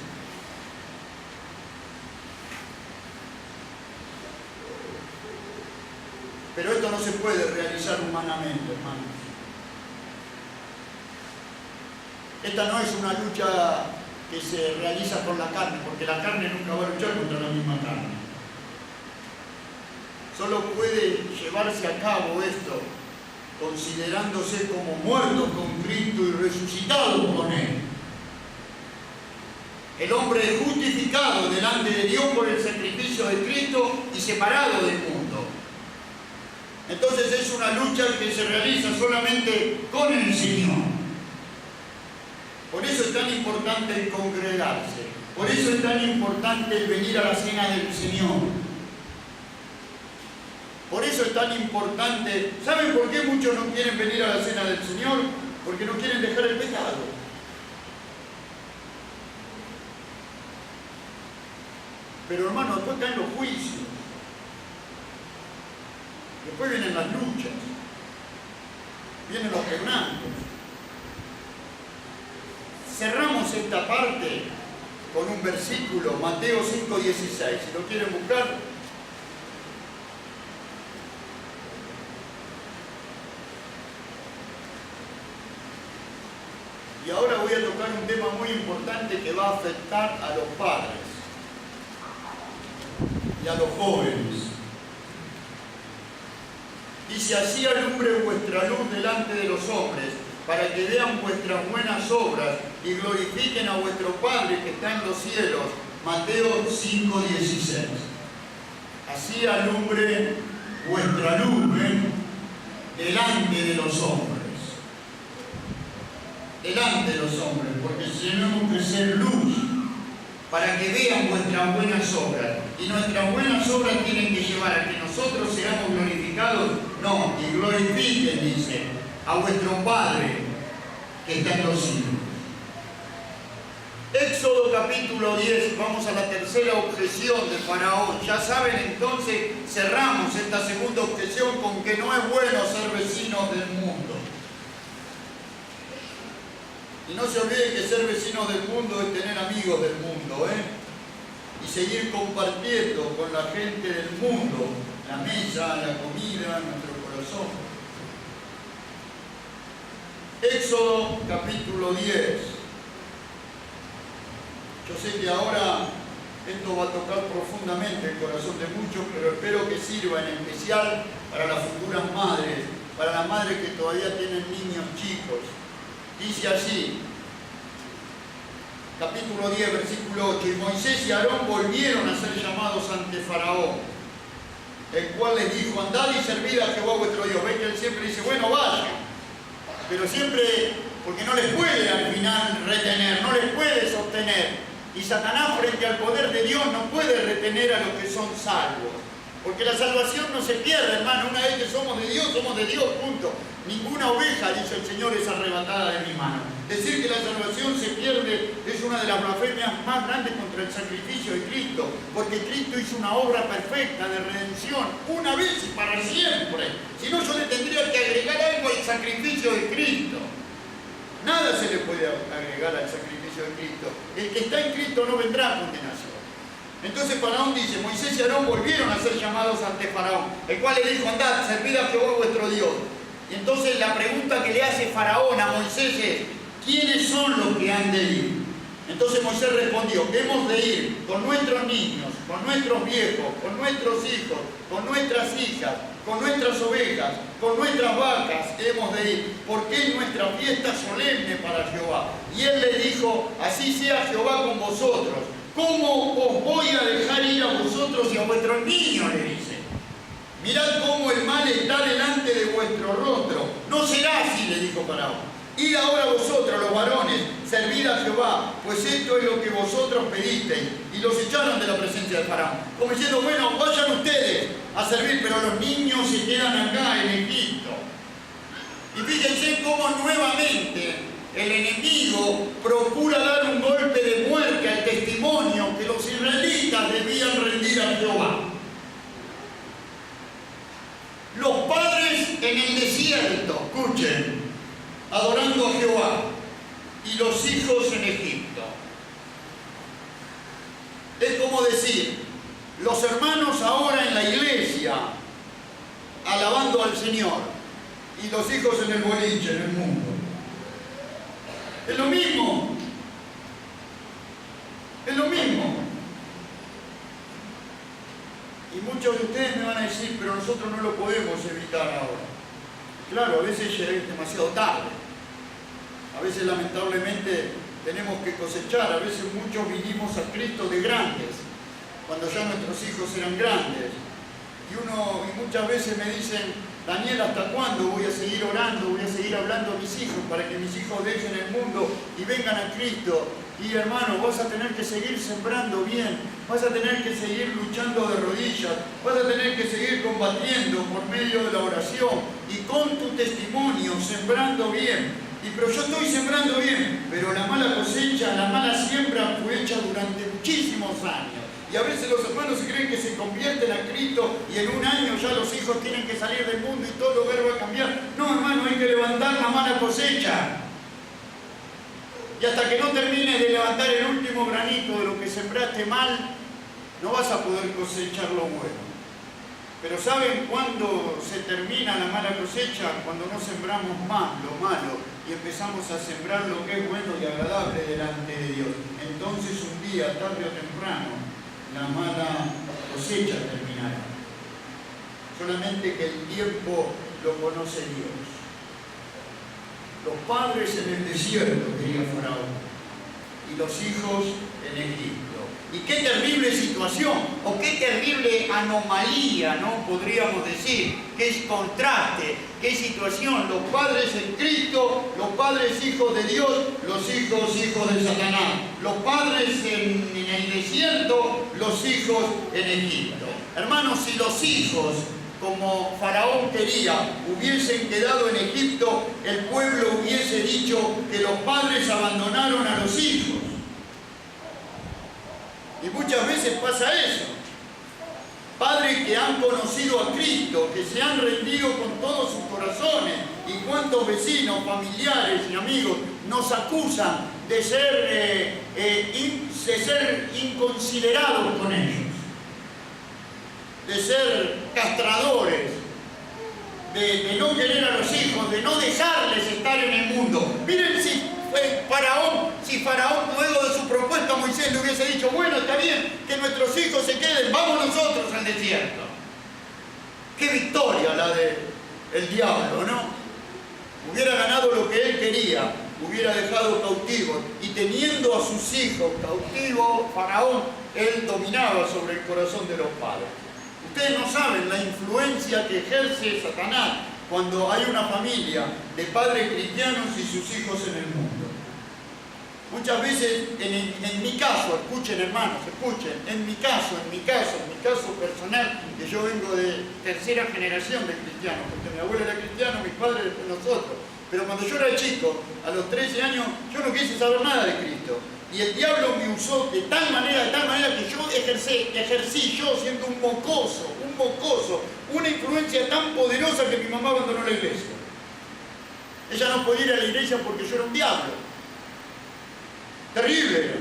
Pero esto no se puede realizar humanamente, hermanos. Esta no es una lucha que se realiza con la carne, porque la carne nunca va a luchar contra la misma carne. Solo puede llevarse a cabo esto considerándose como muertos con Cristo y resucitados con Él. El hombre es justificado delante de Dios por el sacrificio de Cristo y separado del mundo. Entonces es una lucha que se realiza solamente con el Señor. Por eso es tan importante el congregarse. Por eso es tan importante el venir a la cena del Señor. Por eso es tan importante. ¿Saben por qué muchos no quieren venir a la cena del Señor? Porque no quieren dejar el pecado. Pero hermano, después caen los juicios. Después vienen las luchas, vienen los quebrantos. Cerramos esta parte con un versículo, Mateo 5:16. Si lo quieren buscar. Y ahora voy a tocar un tema muy importante que va a afectar a los padres y a los jóvenes. Dice: así alumbre vuestra luz delante de los hombres, para que vean vuestras buenas obras y glorifiquen a vuestro Padre que está en los cielos. Mateo 5:16. Así alumbre vuestra luz delante de los hombres. Delante de los hombres, porque tenemos que ser luz para que vean vuestras buenas obras. Y nuestras buenas obras tienen que llevar a que nosotros seamos glorificados. No, y glorifiquen, dice, a vuestro Padre que está en los cielos. Éxodo capítulo 10, vamos a la tercera objeción de Faraón. Ya saben, entonces cerramos esta segunda objeción con que no es bueno ser vecinos del mundo. Y no se olviden que ser vecinos del mundo es tener amigos del mundo, y seguir compartiendo con la gente del mundo la mesa, la comida, nuestro corazón. Éxodo capítulo 10. Yo sé que ahora esto va a tocar profundamente el corazón de muchos, pero espero que sirva en especial para las futuras madres, para las madres que todavía tienen niños chicos. Dice así, capítulo 10, versículo 8: y Moisés y Aarón volvieron a ser llamados ante Faraón, el cual les dijo: andad y servid a Jehová vuestro Dios. Ven que él siempre dice: bueno, vayan, pero siempre, porque no les puede al final retener, no les puede sostener. Y Satanás, frente al poder de Dios, no puede retener a los que son salvos. Porque la salvación no se pierde, hermano. Una vez que somos de Dios, punto. Ninguna oveja, dice el Señor, es arrebatada de mi mano. Decir que la salvación se pierde es una de las blasfemias más grandes contra el sacrificio de Cristo. Porque Cristo hizo una obra perfecta de redención, una vez y para siempre. Si no, yo le tendría que agregar algo al sacrificio de Cristo. Nada se le puede agregar al sacrificio de Cristo. El que está en Cristo no vendrá a condenación. Entonces Faraón dice: Moisés y Aarón volvieron a ser llamados ante Faraón, el cual le dijo: andad, servid a Jehová vuestro Dios. Y entonces la pregunta que le hace Faraón a Moisés es: ¿quiénes son los que han de ir? Entonces Moisés respondió: hemos de ir con nuestros niños, con nuestros viejos, con nuestros hijos, con nuestras hijas, con nuestras ovejas, con nuestras vacas hemos de ir, porque es nuestra fiesta solemne para Jehová. Y él le dijo: así sea Jehová con vosotros. ¿Cómo os voy a dejar ir a vosotros y a vuestros niños? Le dice. Mirad cómo el mal está delante de vuestro rostro. No será así, le dijo Faraón. Id ahora vosotros, los varones, servid a Jehová, pues esto es lo que vosotros pedisteis. Y los echaron de la presencia de Faraón. Como diciendo: bueno, vayan ustedes a servir, pero los niños se quedan acá en Egipto. Y fíjense cómo nuevamente el enemigo procura dar un golpe de muerte al testimonio que los israelitas debían rendir a Jehová. Los padres en el desierto, escuchen, adorando a Jehová, y los hijos en Egipto. Es como decir, los hermanos ahora en la iglesia, alabando al Señor, y los hijos en el boliche, en el mundo. Es lo mismo. Es lo mismo. Y muchos de ustedes me van a decir: pero nosotros no lo podemos evitar ahora. Claro, a veces ya es demasiado tarde. A veces lamentablemente tenemos que cosechar. A veces muchos vinimos a Cristo de grandes, cuando ya nuestros hijos eran grandes. Y muchas veces me dicen: Daniel, ¿hasta cuándo voy a seguir orando? Voy a seguir hablando a mis hijos para que mis hijos dejen el mundo y vengan a Cristo. Y hermano, vas a tener que seguir sembrando bien, vas a tener que seguir luchando de rodillas, vas a tener que seguir combatiendo por medio de la oración y con tu testimonio, sembrando bien. Pero yo estoy sembrando bien, pero la mala cosecha, la mala siembra fue hecha durante muchísimos años. Y a veces los hermanos se creen que se convierten a Cristo y en un año ya los hijos tienen que salir del mundo y todo el hogar va a cambiar. No, hermano, hay que levantar la mala cosecha. Y hasta que no termines de levantar el último granito de lo que sembraste mal, no vas a poder cosechar lo bueno. Pero ¿saben cuándo se termina la mala cosecha? Cuando no sembramos más lo malo y empezamos a sembrar lo que es bueno y agradable delante de Dios. Entonces un día, tarde o temprano, la mala cosecha terminará. Solamente que el tiempo lo conoce Dios. Los padres en el desierto, quería Faraón, y los hijos en Egipto. Y qué terrible situación, o qué terrible anomalía, ¿no? Podríamos decir, qué contraste, qué situación. Los padres en Cristo, los padres hijos de Dios, los hijos de Satanás. Los padres en el desierto, los hijos en Egipto. Hermanos, si los hijos, como Faraón quería, hubiesen quedado en Egipto, el pueblo hubiese dicho que los padres abandonaron a los hijos. Y muchas veces pasa eso. Padres que han conocido a Cristo, que se han rendido con todos sus corazones, y cuántos vecinos, familiares y amigos nos acusan de ser inconsiderados con ellos, de ser castradores, de no querer a los hijos, de no dejarles estar en el mundo. Miren si Faraón luego de su propuesta a Moisés le hubiese dicho, bueno, está bien, que nuestros hijos se queden, vamos nosotros al desierto. Qué victoria la del diablo, ¿no? Hubiera ganado lo que él quería, hubiera dejado cautivos, y teniendo a sus hijos cautivos, Faraón, él dominaba sobre el corazón de los padres. Ustedes no saben la influencia que ejerce Satanás cuando hay una familia de padres cristianos y sus hijos en el mundo. Muchas veces, en mi caso, escuchen hermanos, escuchen, en mi caso personal, que yo vengo de tercera generación de cristianos, porque mi abuelo era cristiano, mis padres nosotros, pero cuando yo era chico, a los 13 años, yo no quise saber nada de Cristo. Y el diablo me usó de tal manera que yo ejercí yo siendo un mocoso, una influencia tan poderosa que mi mamá abandonó la iglesia. Ella no podía ir a la iglesia porque yo era un diablo. Terrible era.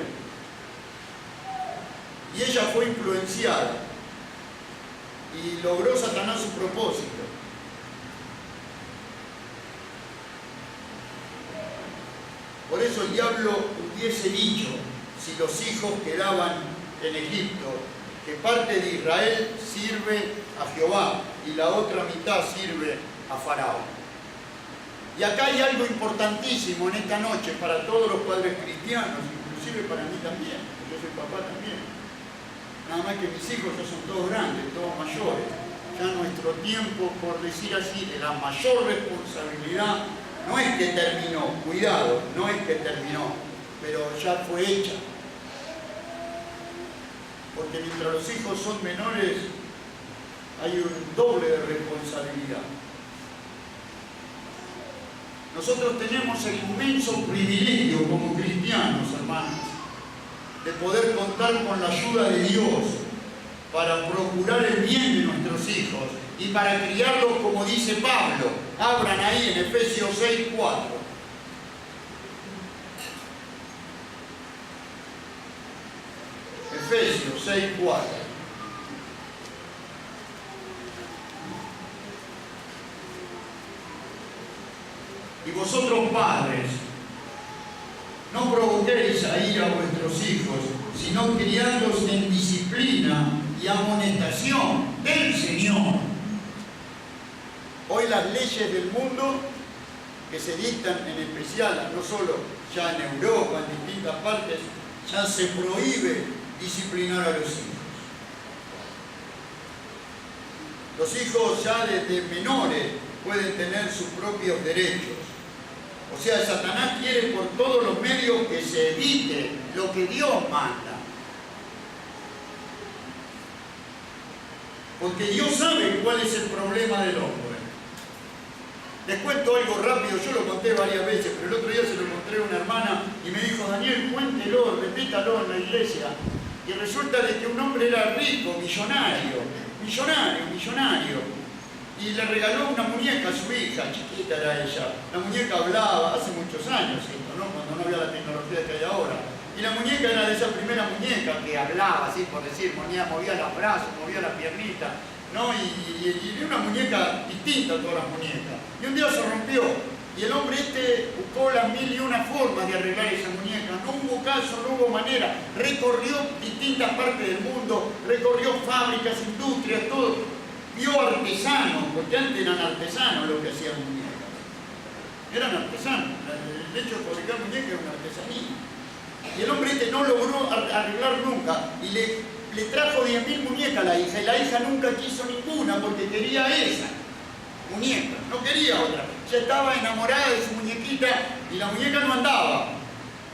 Y ella fue influenciada y logró Satanás su propósito. Por eso el diablo hubiese dicho, si los hijos quedaban en Egipto, que parte de Israel sirve a Jehová y la otra mitad sirve a Faraón. Y acá hay algo importantísimo en esta noche para todos los padres cristianos, inclusive para mí también, porque yo soy papá también. Nada más que mis hijos ya son todos grandes, todos mayores. Ya nuestro tiempo, por decir así, de la mayor responsabilidad, no es que terminó, cuidado, no es que terminó, pero ya fue hecha. Porque mientras los hijos son menores, hay un doble de responsabilidad. Nosotros tenemos el inmenso privilegio como cristianos, hermanos, de poder contar con la ayuda de Dios para procurar el bien de nuestros hijos y para criarlos como dice Pablo. Abran ahí en Efesios 6:4. Efesios 6:4. Y vosotros padres, no provoquéis a ira a vuestros hijos, sino criadlos en disciplina y amonestación del Señor. Hoy las leyes del mundo que se dictan, en especial, no solo ya en Europa, en distintas partes, ya se prohíbe disciplinar a los hijos. Los hijos ya desde menores pueden tener sus propios derechos. O sea, Satanás quiere por todos los medios que se evite lo que Dios manda. Porque Dios sabe cuál es el problema del hombre. Les cuento algo rápido, yo lo conté varias veces, pero el otro día se lo conté a una hermana y me dijo, Daniel, cuéntelo, repítalo en la iglesia. Y resulta de que un hombre era rico, millonario, y le regaló una muñeca a su hija, chiquita era ella. La muñeca hablaba, hace muchos años esto, ¿no? Cuando no había la tecnología que hay ahora. Y la muñeca era de esa primera muñeca que hablaba, así por decir, movía los brazos, movía la piernita, ¿no? Y una muñeca distinta a todas las muñecas. Y un día se rompió. Y el hombre buscó las 1001 formas de arreglar esa muñeca. No hubo caso, no hubo manera. Recorrió distintas partes del mundo, recorrió fábricas, industrias, todo. Vio artesanos, porque antes eran artesanos los que hacían muñecas. Eran artesanos. El hecho de fabricar muñecas era una artesanía. Y el hombre no logró arreglar nunca. Y le trajo 10.000 muñecas a la hija. Y la hija nunca quiso ninguna porque quería esa muñeca, no quería otra. Ya estaba enamorada de su muñequita y la muñeca no andaba.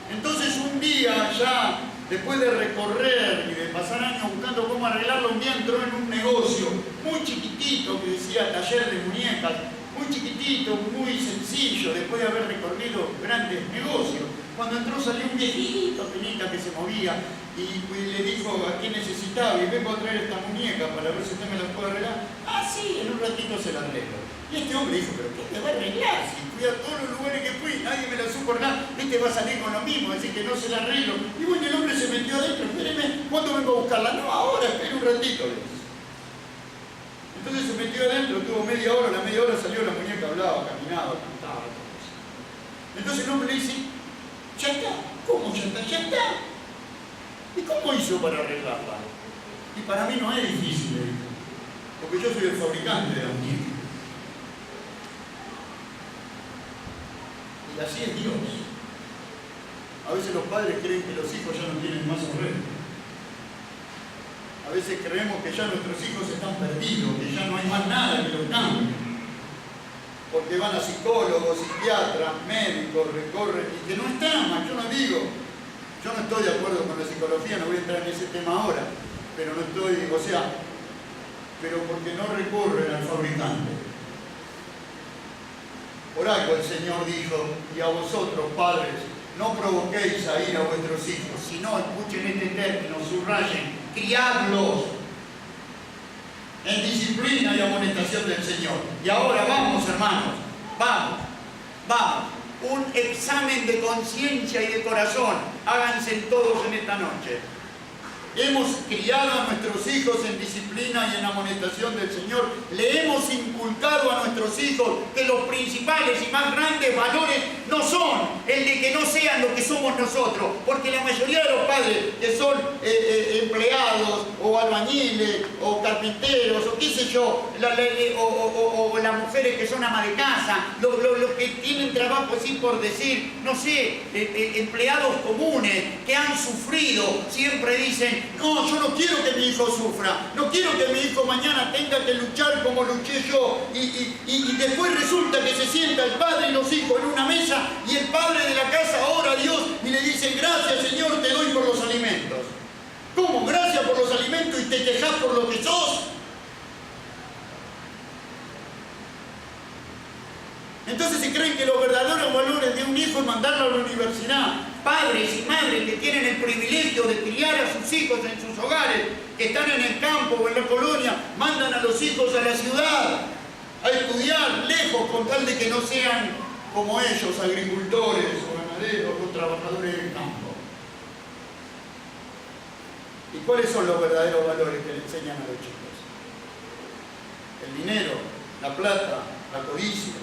Entonces un día ya, después de recorrer y de pasar años buscando cómo arreglarlo, un día entró en un negocio muy chiquitito que decía taller de muñecas, muy chiquitito, muy sencillo, después de haber recorrido grandes negocios. Cuando entró salió un viejito, penita que se movía y le dijo a quién necesitaba y vengo a traer esta muñeca para ver si usted me la puede arreglar. Ah, sí, en un ratito se la arreglo. Y este hombre dijo, pero ¿qué te va a arreglar? Si fui a todos los lugares que fui, nadie me la supo arreglar, este va a salir con lo mismo, decir que no se la arreglo. Y bueno, el hombre se metió adentro, espéreme, ¿cuándo vengo a buscarla? No, ahora, espere un ratito. Entonces se metió adentro, tuvo media hora, a la media hora salió la muñeca, hablaba, caminaba, cantaba, todo eso. Entonces el hombre le dice, ya está. ¿Cómo ya está? Ya está. ¿Y cómo hizo para arreglarla? Y para mí no es difícil, le dijo, porque yo soy el fabricante de la muñeca. Y así es Dios. A veces los padres creen que los hijos ya no tienen más arreglo. A veces creemos que ya nuestros hijos están perdidos, que ya no hay más nada que los cambie. Porque van a psicólogos, psiquiatras, médicos, recorren, y que no está mal, yo no digo. Yo no estoy de acuerdo con la psicología, no voy a entrar en ese tema ahora, pero no estoy, pero porque no recurren al fabricante. Por algo el Señor dijo, y a vosotros, padres, no provoquéis a ir a vuestros hijos, sino, escuchen este término, subrayen, criadlos en disciplina y amonestación del Señor. Y ahora vamos, hermanos, vamos. Un examen de conciencia y de corazón. Háganse todos en esta noche. Hemos criado a nuestros hijos en disciplina y en amonestación del Señor. Le hemos inculcado a nuestros hijos que los principales y más grandes valores no son el de que no sean lo que somos nosotros. Porque la mayoría de los padres que son empleados o albañiles o carpinteros o qué sé yo, o las mujeres que son amas de casa, los que tienen trabajo así por decir, no sé, empleados comunes que han sufrido, siempre dicen, no, yo no quiero que mi hijo sufra, no quiero que mi hijo mañana tenga que luchar como luché yo, y después resulta que se sienta el padre y los hijos en una mesa y el padre de la casa ora a Dios y le dice, gracias Señor, te doy por los alimentos. ¿Cómo? Gracias por los alimentos y te quejas por lo que sos. Entonces se creen que los verdaderos valores de un hijo es mandarlo a la universidad. Padres y madres que tienen el privilegio de criar a sus hijos en sus hogares, que están en el campo o en la colonia, mandan a los hijos a la ciudad a estudiar lejos con tal de que no sean como ellos, agricultores o ganaderos o trabajadores del campo. ¿Y cuáles son los verdaderos valores que le enseñan a los chicos? El dinero, la plata, la codicia.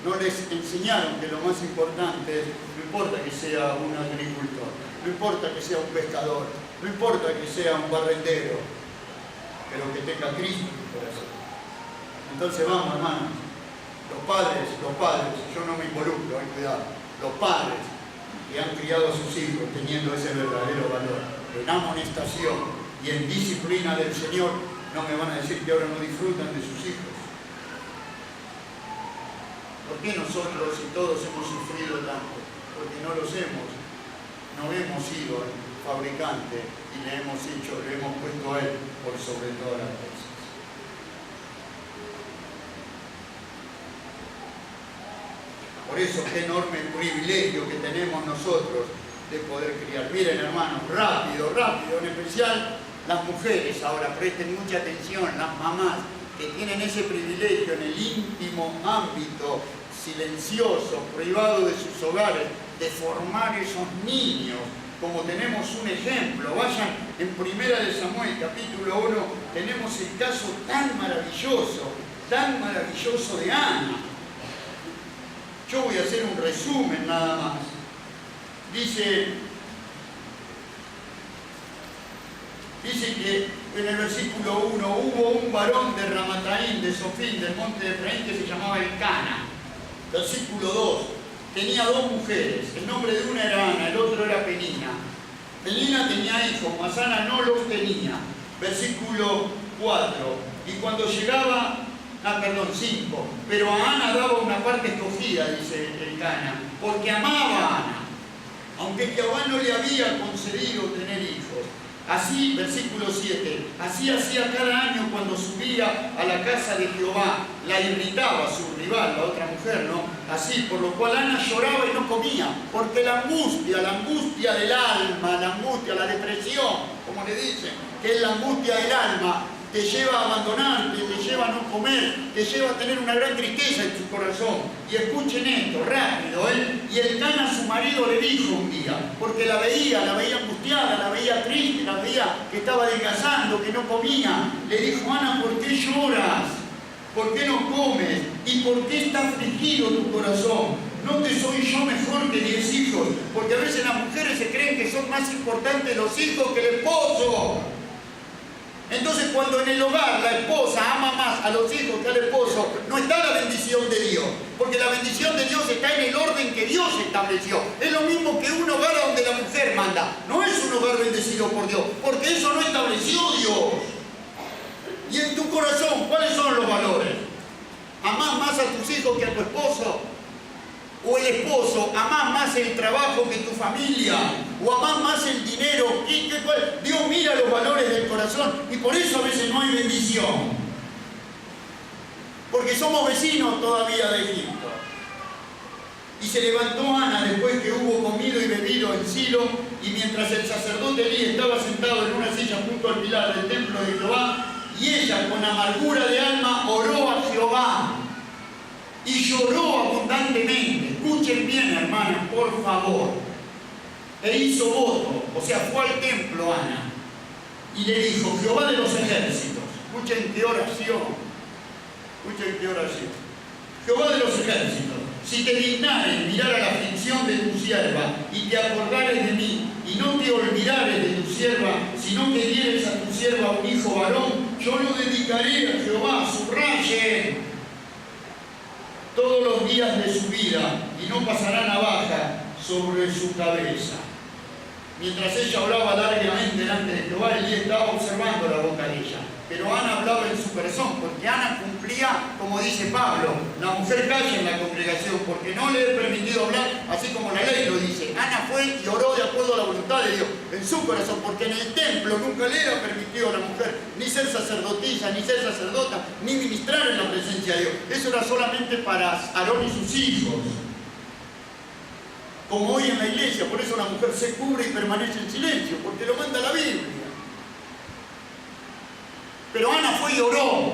No les enseñaron que lo más importante es, no importa que sea un agricultor, no importa que sea un pescador, no importa que sea un barrendero, pero que tenga Cristo en su corazón. Entonces vamos, hermanos, los padres, yo no me involucro, cuidado, los padres que han criado a sus hijos teniendo ese verdadero valor, en amonestación y en disciplina del Señor, no me van a decir que ahora no disfrutan de sus hijos. ¿Por qué nosotros y todos hemos sufrido tanto? Porque no hemos sido el fabricante y le hemos puesto a Él por sobre todas las cosas. Por eso, qué enorme privilegio que tenemos nosotros de poder criar. Miren, hermanos, rápido, rápido, en especial las mujeres ahora, presten mucha atención, las mamás que tienen ese privilegio en el íntimo ámbito silencioso, privado de sus hogares, de formar esos niños, como tenemos un ejemplo. Vayan en 1 de Samuel, capítulo 1, tenemos el caso tan maravilloso de Ana. Yo voy a hacer un resumen nada más. Dice que en el versículo 1 hubo un varón de Ramataim, de Sofín, del monte de Efraín, que se llamaba Elcana. Versículo 2, tenía 2 mujeres, el nombre de una era Ana, el otro era Penina. Penina tenía hijos, mas Ana no los tenía. Versículo 4, y cuando llegaba, 5, pero a Ana daba una parte escogida, dice Elcana, porque amaba a Ana, aunque Jehová no le había concedido tener hijos. Así, versículo 7, así hacía cada año cuando subía a la casa de Jehová, la irritaba su rival, la otra mujer, ¿no? Así, por lo cual Ana lloraba y no comía, porque la angustia del alma, la angustia, la depresión, como le dicen, que es la angustia del alma, te lleva a abandonarte, te lleva a no comer, te lleva a tener una gran tristeza en tu corazón. Y escuchen esto, rápido, y Elcana, su marido, le dijo un día, porque la veía angustiada, la veía triste, la veía que estaba adelgazando, que no comía. Le dijo: Ana, ¿por qué lloras? ¿Por qué no comes? ¿Y por qué está afligido tu corazón? ¿No te soy yo mejor que 10 hijos? Porque a veces las mujeres se creen que son más importantes los hijos que el esposo. Entonces, cuando en el hogar la esposa ama más a los hijos que al esposo, no está la bendición de Dios, porque la bendición de Dios está en el orden que Dios estableció. Es lo mismo que un hogar donde la mujer manda. No es un hogar bendecido por Dios, porque eso no estableció Dios. Y en tu corazón, ¿cuáles son los valores? ¿Amás más a tus hijos que a tu esposo? ¿O el esposo amás más el trabajo que tu familia? ¿O amás más el dinero? Dios mira los valores del corazón, y por eso a veces no hay bendición, porque somos vecinos todavía de Egipto. Y se levantó Ana después que hubo comido y bebido en Silo, y mientras el sacerdote Elí estaba sentado en una silla junto al pilar del templo de Jehová, y ella con amargura de alma oró a Jehová y lloró abundantemente. Escuchen bien, hermanos, por favor. E hizo voto, o sea, fue al templo Ana, y le dijo: Jehová de los ejércitos, escuchen qué oración, Jehová de los ejércitos, si te dignares mirar a la aflicción de tu sierva, y te acordares de mí, y no te olvidares de tu sierva, sino que dieres a tu sierva un hijo varón, yo lo dedicaré a Jehová, subraye, todos los días de su vida, y no pasará navaja sobre su cabeza. Mientras ella oraba largamente delante de Jehová, Elí estaba observando la boca de ella. Pero Ana hablaba en su corazón, porque Ana cumplía, como dice Pablo, la mujer calla en la congregación, porque no le he permitido hablar, así como la ley lo dice. Ana fue y oró de acuerdo a la voluntad de Dios, en su corazón, porque en el templo nunca le era permitido a la mujer ni ser sacerdotisa, ni ser sacerdota, ni ministrar en la presencia de Dios. Eso era solamente para Aarón y sus hijos. Como hoy en la iglesia, por eso la mujer se cubre y permanece en silencio, porque lo manda la Biblia. Pero Ana fue y oró.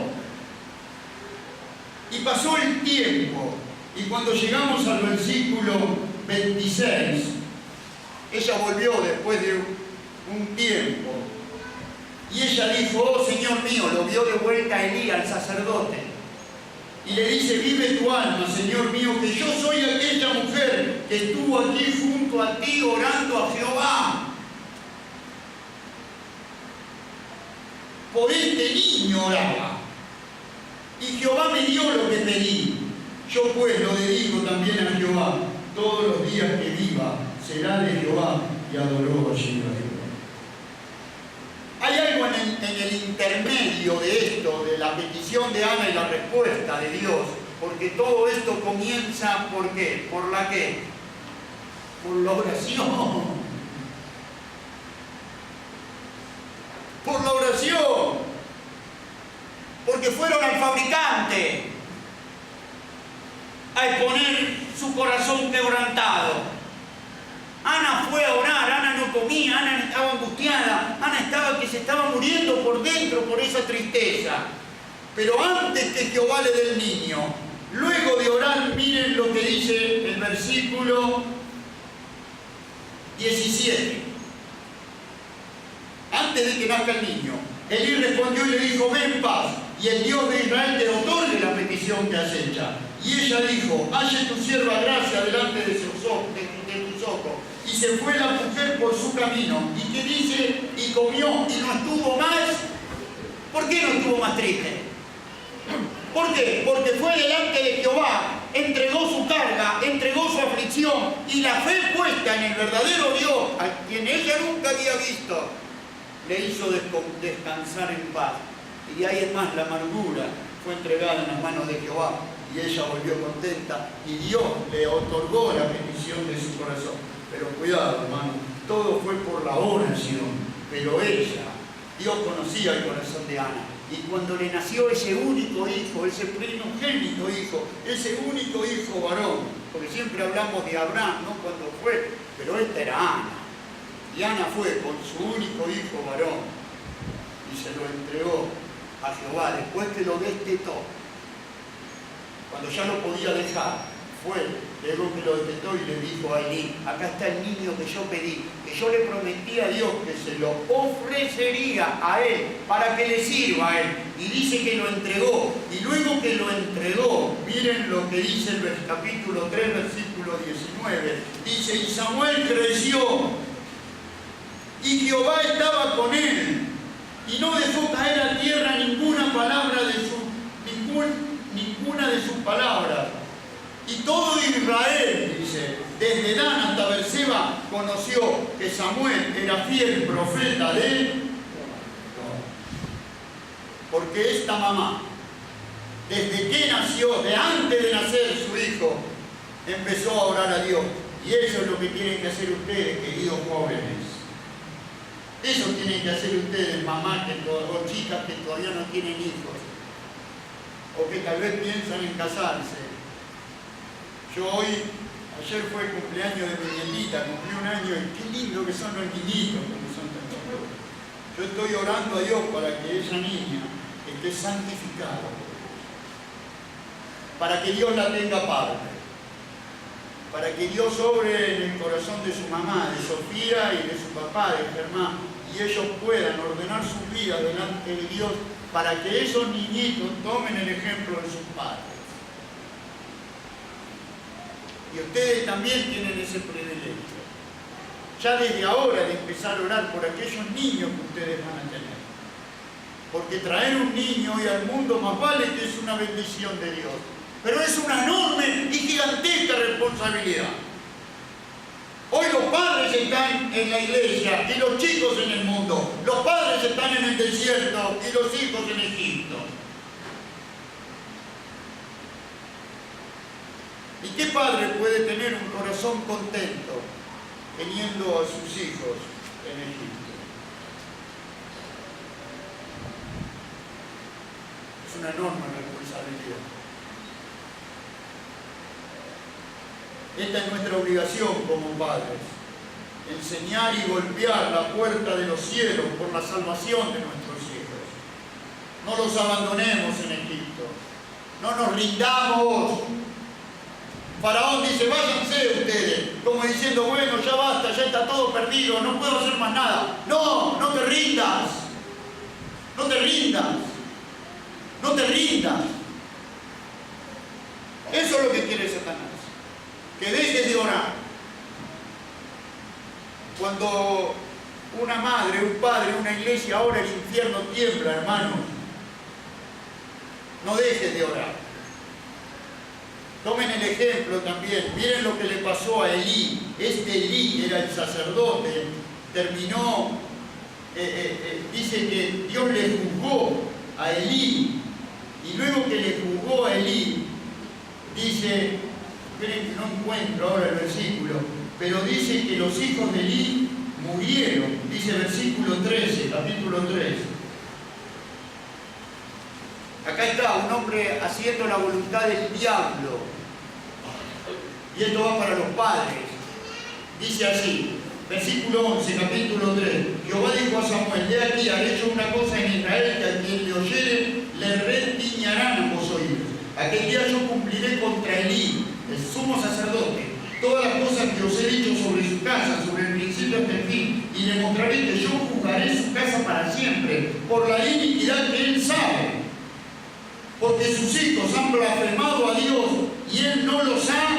Y pasó el tiempo. Y cuando llegamos al versículo 26, ella volvió después de un tiempo. Y ella dijo: oh Señor mío, lo vio de vuelta a Elí, al sacerdote. Y le dice: vive tu alma, Señor mío, que yo soy aquella mujer que estuvo aquí junto a ti orando a Jehová. Por este niño oraba, y Jehová me dio lo que pedí. Yo pues lo dedico también a Jehová. Todos los días que viva será de Jehová. Y adoró allí a Jehová. Hay algo en el intermedio de esto, de la petición de Ana y la respuesta de Dios, porque todo esto comienza, ¿por qué? ¿Por la qué? Por la oración. Por la oración. Porque fueron al fabricante a exponer su corazón quebrantado. Ana fue a orar, Ana no comía, Ana estaba angustiada, Ana estaba que se estaba muriendo por dentro por esa tristeza. Pero antes que Jehová le dé el niño, luego de orar, miren lo que dice el versículo 17. Antes de que nazca el niño, Elí respondió y le dijo: ven en paz, y el Dios de Israel te otorgue la petición que has hecho. Y ella dijo: halle tu sierva gracia delante de tus ojos. Y se fue la mujer por su camino. ¿Y qué dice? Y comió, y no estuvo más. ¿Por qué no estuvo más triste? ¿Por qué? Porque fue delante de Jehová, entregó su carga, entregó su aflicción, y la fe puesta en el verdadero Dios, a quien ella nunca había visto, le hizo descansar en paz. Y ahí es más, la amargura fue entregada en las manos de Jehová, y ella volvió contenta, y Dios le otorgó la petición de su corazón. Pero cuidado, hermano, todo fue por la oración, pero ella, Dios conocía el corazón de Ana, y cuando le nació ese único hijo, ese primogénito hijo, ese único hijo varón, porque siempre hablamos de Abraham, ¿no? Cuando fue, pero esta era Ana, y Ana fue con su único hijo varón, y se lo entregó a Jehová, después que lo destetó, cuando ya no podía dejar, fue, luego que lo destetó y le dijo a Elí: acá está el niño que yo pedí, que yo le prometí a Dios que se lo ofrecería a él, para que le sirva a él, y dice que lo entregó, y luego que lo entregó, miren lo que dice el capítulo 3, versículo 19, dice: y Samuel creció, y Jehová estaba con él, y no dejó caer a tierra ninguna palabra de ninguna de sus palabras. Y todo Israel, dice, desde Dan hasta Berseba, conoció que Samuel era fiel profeta de Dios. Porque esta mamá, desde que nació, de antes de nacer su hijo, empezó a orar a Dios. Y eso es lo que tienen que hacer ustedes, queridos jóvenes. Eso tienen que hacer ustedes, mamás o chicas que todavía no tienen hijos, o que tal vez piensan en casarse. Ayer fue el cumpleaños de mi nietita, cumplí 1 año, y qué lindo que son los niñitos, como son tan chiquitos. Yo estoy orando a Dios para que esa niña esté santificada, para que Dios la tenga parte, para que Dios obre en el corazón de su mamá, de Sofía y de su papá, de Germán, y ellos puedan ordenar su vida delante de Dios, para que esos niñitos tomen el ejemplo de sus padres. Y ustedes también tienen ese privilegio, ya desde ahora, de empezar a orar por aquellos niños que ustedes van a tener. Porque traer un niño hoy al mundo más vale que es una bendición de Dios, pero es una enorme y gigantesca responsabilidad. Hoy los padres están en la iglesia y los chicos en el mundo. Los padres están en el desierto y los hijos en Egipto. ¿Y qué padre puede tener un corazón contento teniendo a sus hijos en Egipto? Es una enorme responsabilidad. Esta es nuestra obligación como padres: enseñar y golpear la puerta de los cielos por la salvación de nuestros hijos. No los abandonemos en Egipto. No nos rindamos. Faraón dice: váyanse ustedes, como diciendo: bueno, ya basta, ya está todo perdido, no puedo hacer más nada. No, no te rindas. No te rindas. No te rindas. Eso es lo que quiere Satanás. Que dejes de orar. Cuando una madre, un padre, una iglesia ora, el infierno tiembla, hermanos. No dejes de orar. Tomen el ejemplo también. Miren lo que le pasó a Elí. Este Elí era el sacerdote. Terminó, dice que Dios le juzgó a Elí. Y luego que le juzgó a Elí, dice, miren que no encuentro ahora el versículo, pero dice que los hijos de Elí murieron. Dice versículo 13, capítulo 3. Acá está un hombre haciendo la voluntad del diablo. Y esto va para los padres. Dice así, versículo 11, capítulo 3. Jehová dijo a Samuel: he aquí, haré yo una cosa en Israel, que a quien le oyere le retiñarán ambos oídos. Aquel día yo cumpliré contra Elí, el sumo sacerdote, todas las cosas que os he dicho sobre su casa, sobre el principio hasta el fin, y le mostraré que yo juzgaré su casa para siempre, por la iniquidad que él sabe. Porque sus hijos han blasfemado a Dios y él no los ha.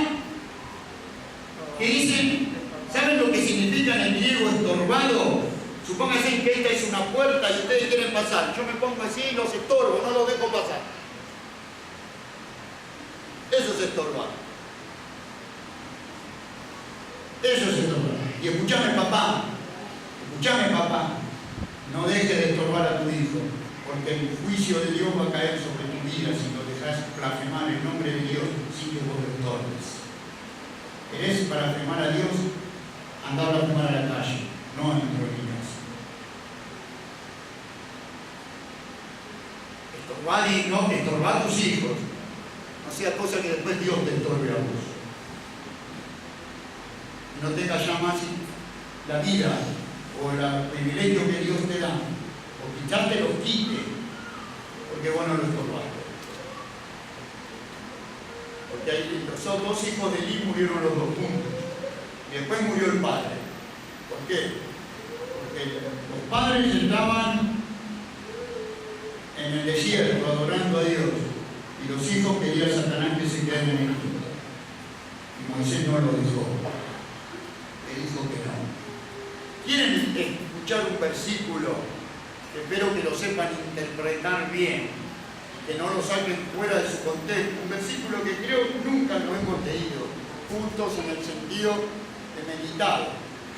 ¿Qué dicen? ¿Saben lo que significa en el griego estorbado? Supónganse que esta es una puerta y ustedes quieren pasar. Yo me pongo así y los estorbo, no los dejo pasar. Eso es estorbar. Eso es estorbar. Y escúchame, papá. No dejes de estorbar a tu hijo, porque el juicio de Dios va a caer sobre tu vida si lo dejas blasfemar el nombre de Dios sin que vos lo estorbes. ¿Querés blasfemar a Dios? Anda a blasfemar a la calle, no en nuestros niños. Estorbar a tus hijos. No sea cosa que después Dios te estorbe a vos. No tengas ya más la vida o el privilegio que Dios te da, o quizás te los quite, porque vos no lo estorbaste. Porque los dos hijos de Elí murieron los dos juntos, y después murió el padre. ¿Por qué? Porque los padres estaban en el desierto adorando a Dios, y los hijos querían a Satanás que se quedaran en Egipto. Y Moisés no lo dejó. Le dijo que no. ¿Quieren escuchar un versículo que espero que lo sepan interpretar bien, que no lo saquen fuera de su contexto? Un versículo que creo que nunca lo hemos leído juntos en el sentido de meditar.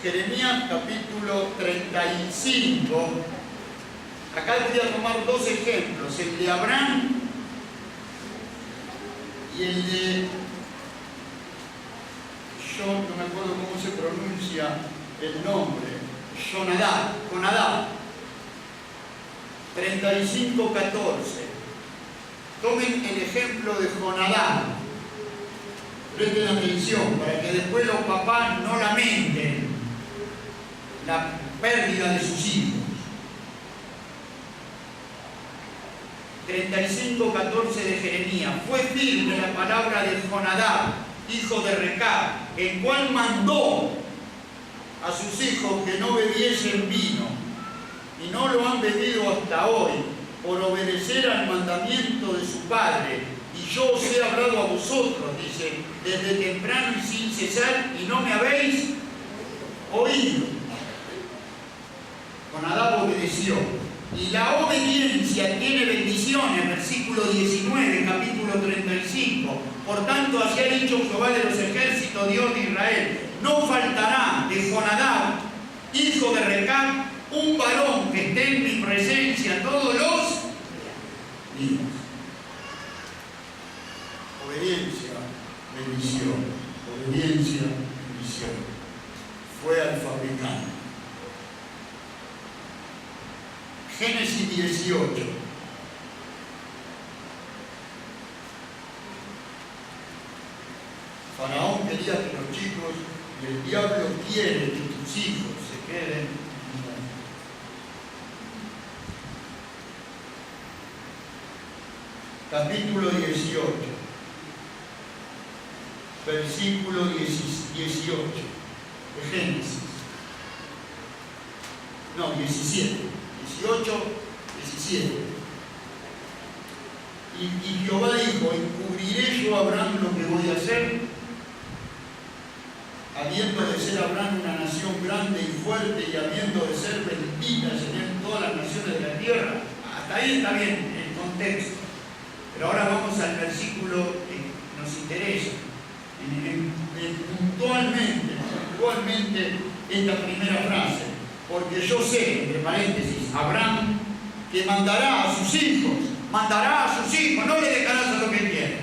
Jeremías capítulo 35. Acá voy a tomar dos ejemplos, el de Abraham y el de, yo no me acuerdo cómo se pronuncia el nombre, Jonadab, 35:14. Tomen el ejemplo de Jonadab, presten atención para que después los papás no lamenten la pérdida de sus hijos. 35:14 de Jeremías. Fue firme la palabra de Jonadab, hijo de Recab, el cual mandó a sus hijos que no bebiesen vino, y no lo han bebido hasta hoy, por obedecer al mandamiento de su padre. Y yo os he hablado a vosotros, dice, desde temprano y sin cesar, y no me habéis oído. Jonadab obedeció. Y la obediencia tiene bendiciones, versículo 19, capítulo 35. Por tanto, así ha dicho Jehová de los ejércitos, Dios de Israel: no faltará de Jonadab, hijo de Recab, un varón que esté en mi presencia todos los días. Obediencia, bendición. Obediencia, bendición. Fue al fabricante. Génesis 18. Faraón quería que los chicos, y el diablo quiere que tus hijos se queden. Capítulo 18, versículo 18 de Génesis. No, 17. 18, 17. Y Jehová dijo: encubriré yo a Abraham lo que voy a hacer, habiendo de ser Abraham una nación grande y fuerte, y habiendo de ser benditas en él todas las naciones de la tierra. Hasta ahí está bien el contexto. Pero ahora vamos al versículo que nos interesa. Puntualmente esta primera frase. Porque yo sé, entre paréntesis, Abraham, que mandará a sus hijos, no le dejarás a lo que quiere.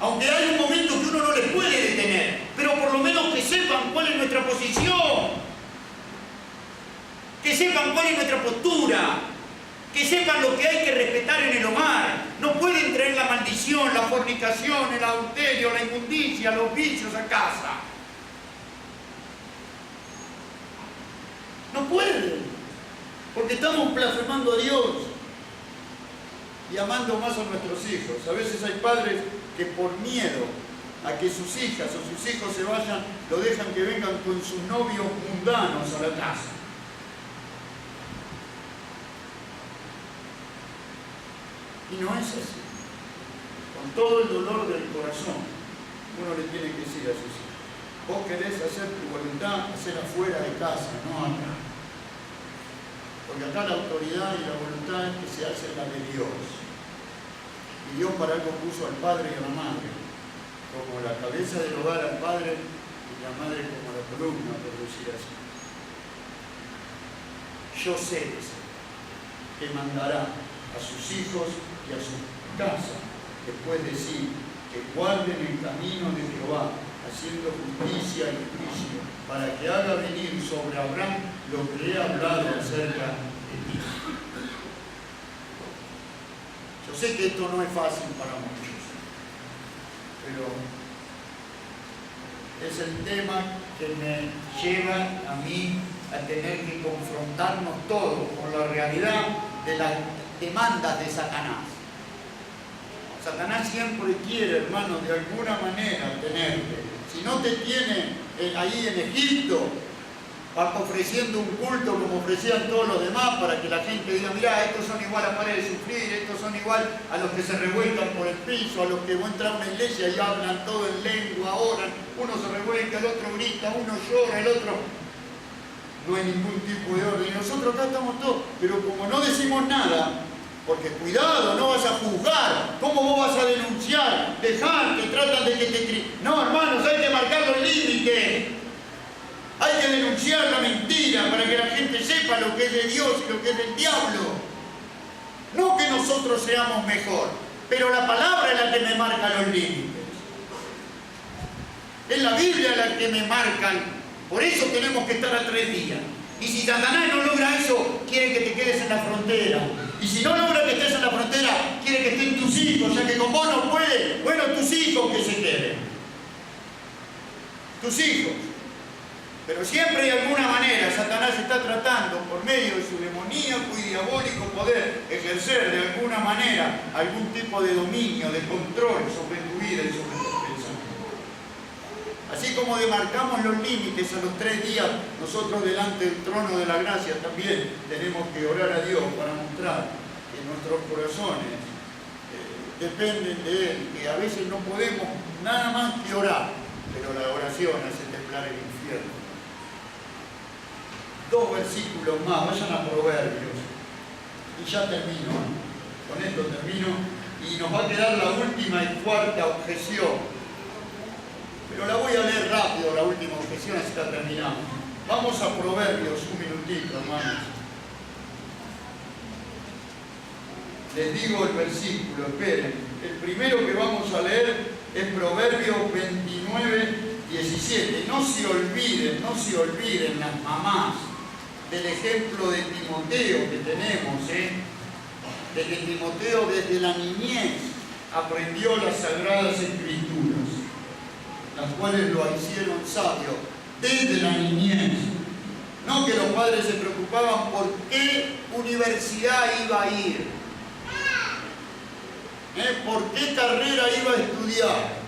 Aunque hay un momento que uno no les puede detener, pero por lo menos que sepan cuál es nuestra posición, que sepan cuál es nuestra postura, que sepan lo que hay que respetar en el hogar. No pueden traer la maldición, la fornicación, el adulterio, la inmundicia, los vicios a casa. Porque estamos blasfemando a Dios y amando más a nuestros hijos. A veces hay padres que por miedo a que sus hijas o sus hijos se vayan, lo dejan que vengan con sus novios mundanos a la casa. Y no es así. Con todo el dolor del corazón, uno le tiene que decir a sus hijos: vos querés hacer tu voluntad, hacer afuera de casa, no acá. Porque acá la autoridad y la voluntad es que se hace la de Dios. Y Dios para algo puso al padre y a la madre, como la cabeza del hogar al padre y la madre como la columna, por decir así. Yo sé que mandará a sus hijos y a su casa, después de sí, que guarden el camino de Jehová, haciendo justicia y juicio, para que haga venir sobre Abraham lo que he hablado acerca de ti. Yo sé que esto no es fácil para muchos, pero es el tema que me lleva a mí a tener que confrontarnos todos con la realidad de las demandas de Satanás. Satanás siempre quiere, hermano, de alguna manera tenerte. Si no te tiene ahí en Egipto, ofreciendo un culto como ofrecían todos los demás, para que la gente diga: mirá, estos son igual a pared de sufrir, estos son igual a los que se revuelcan por el piso, a los que entran a una iglesia y hablan todo en lengua, oran, uno se revuelca, el otro grita, uno llora, el otro... No hay ningún tipo de orden. Y nosotros acá estamos todos, pero como no decimos nada, porque cuidado, no vas a juzgar, ¿cómo vos vas a denunciar? Dejar que tratan de que te... No, hermanos, hay que marcar los límites. Hay que denunciar la mentira para que la gente sepa lo que es de Dios y lo que es del diablo. No que nosotros seamos mejor, pero la palabra es la que me marca los límites. Es la Biblia la que me marca. Por eso tenemos que estar a 3 días. Y si Satanás no logra eso, quiere que te quedes en la frontera. Y si no logra que estés en la frontera, quiere que estén tus hijos, ya que con vos no puede. Bueno, tus hijos que se queden. Tus hijos. Pero siempre de alguna manera Satanás está tratando, por medio de su demoníaco y diabólico poder, ejercer de alguna manera algún tipo de dominio, de control sobre tu vida y sobre tus pensamientos. Así como demarcamos los límites a los 3 días, nosotros delante del trono de la gracia también tenemos que orar a Dios para mostrar que nuestros corazones dependen de Él, que a veces no podemos nada más que orar, pero la oración hace temblar el infierno. 2 versículos más, vayan a Proverbios, y ya termino, con esto termino, y nos va a quedar la última y 4ª objeción, pero la voy a leer rápido, la última objeción, así está terminando. Vamos a Proverbios un minutito, hermanos. Les digo el versículo, esperen. El primero que vamos a leer es Proverbios 29, 17. No se olviden las mamás del ejemplo de Timoteo que tenemos, de que Timoteo desde la niñez aprendió las Sagradas Escrituras, las cuales lo hicieron sabio desde la niñez. No que los padres se preocupaban por qué universidad iba a ir, por qué carrera iba a estudiar.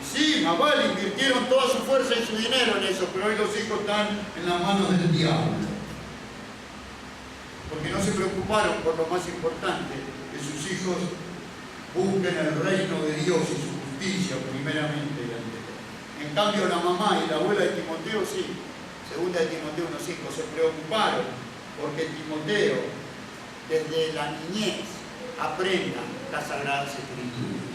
Sí, más vale, invirtieron toda su fuerza y su dinero en eso, pero hoy los hijos están en las manos del diablo. Porque no se preocuparon por lo más importante, que sus hijos busquen el reino de Dios y su justicia primeramente. En cambio, la mamá y la abuela de Timoteo, sí, 2 de Timoteo 1:5, se preocuparon porque Timoteo, desde la niñez, aprenda las Sagradas Escrituras.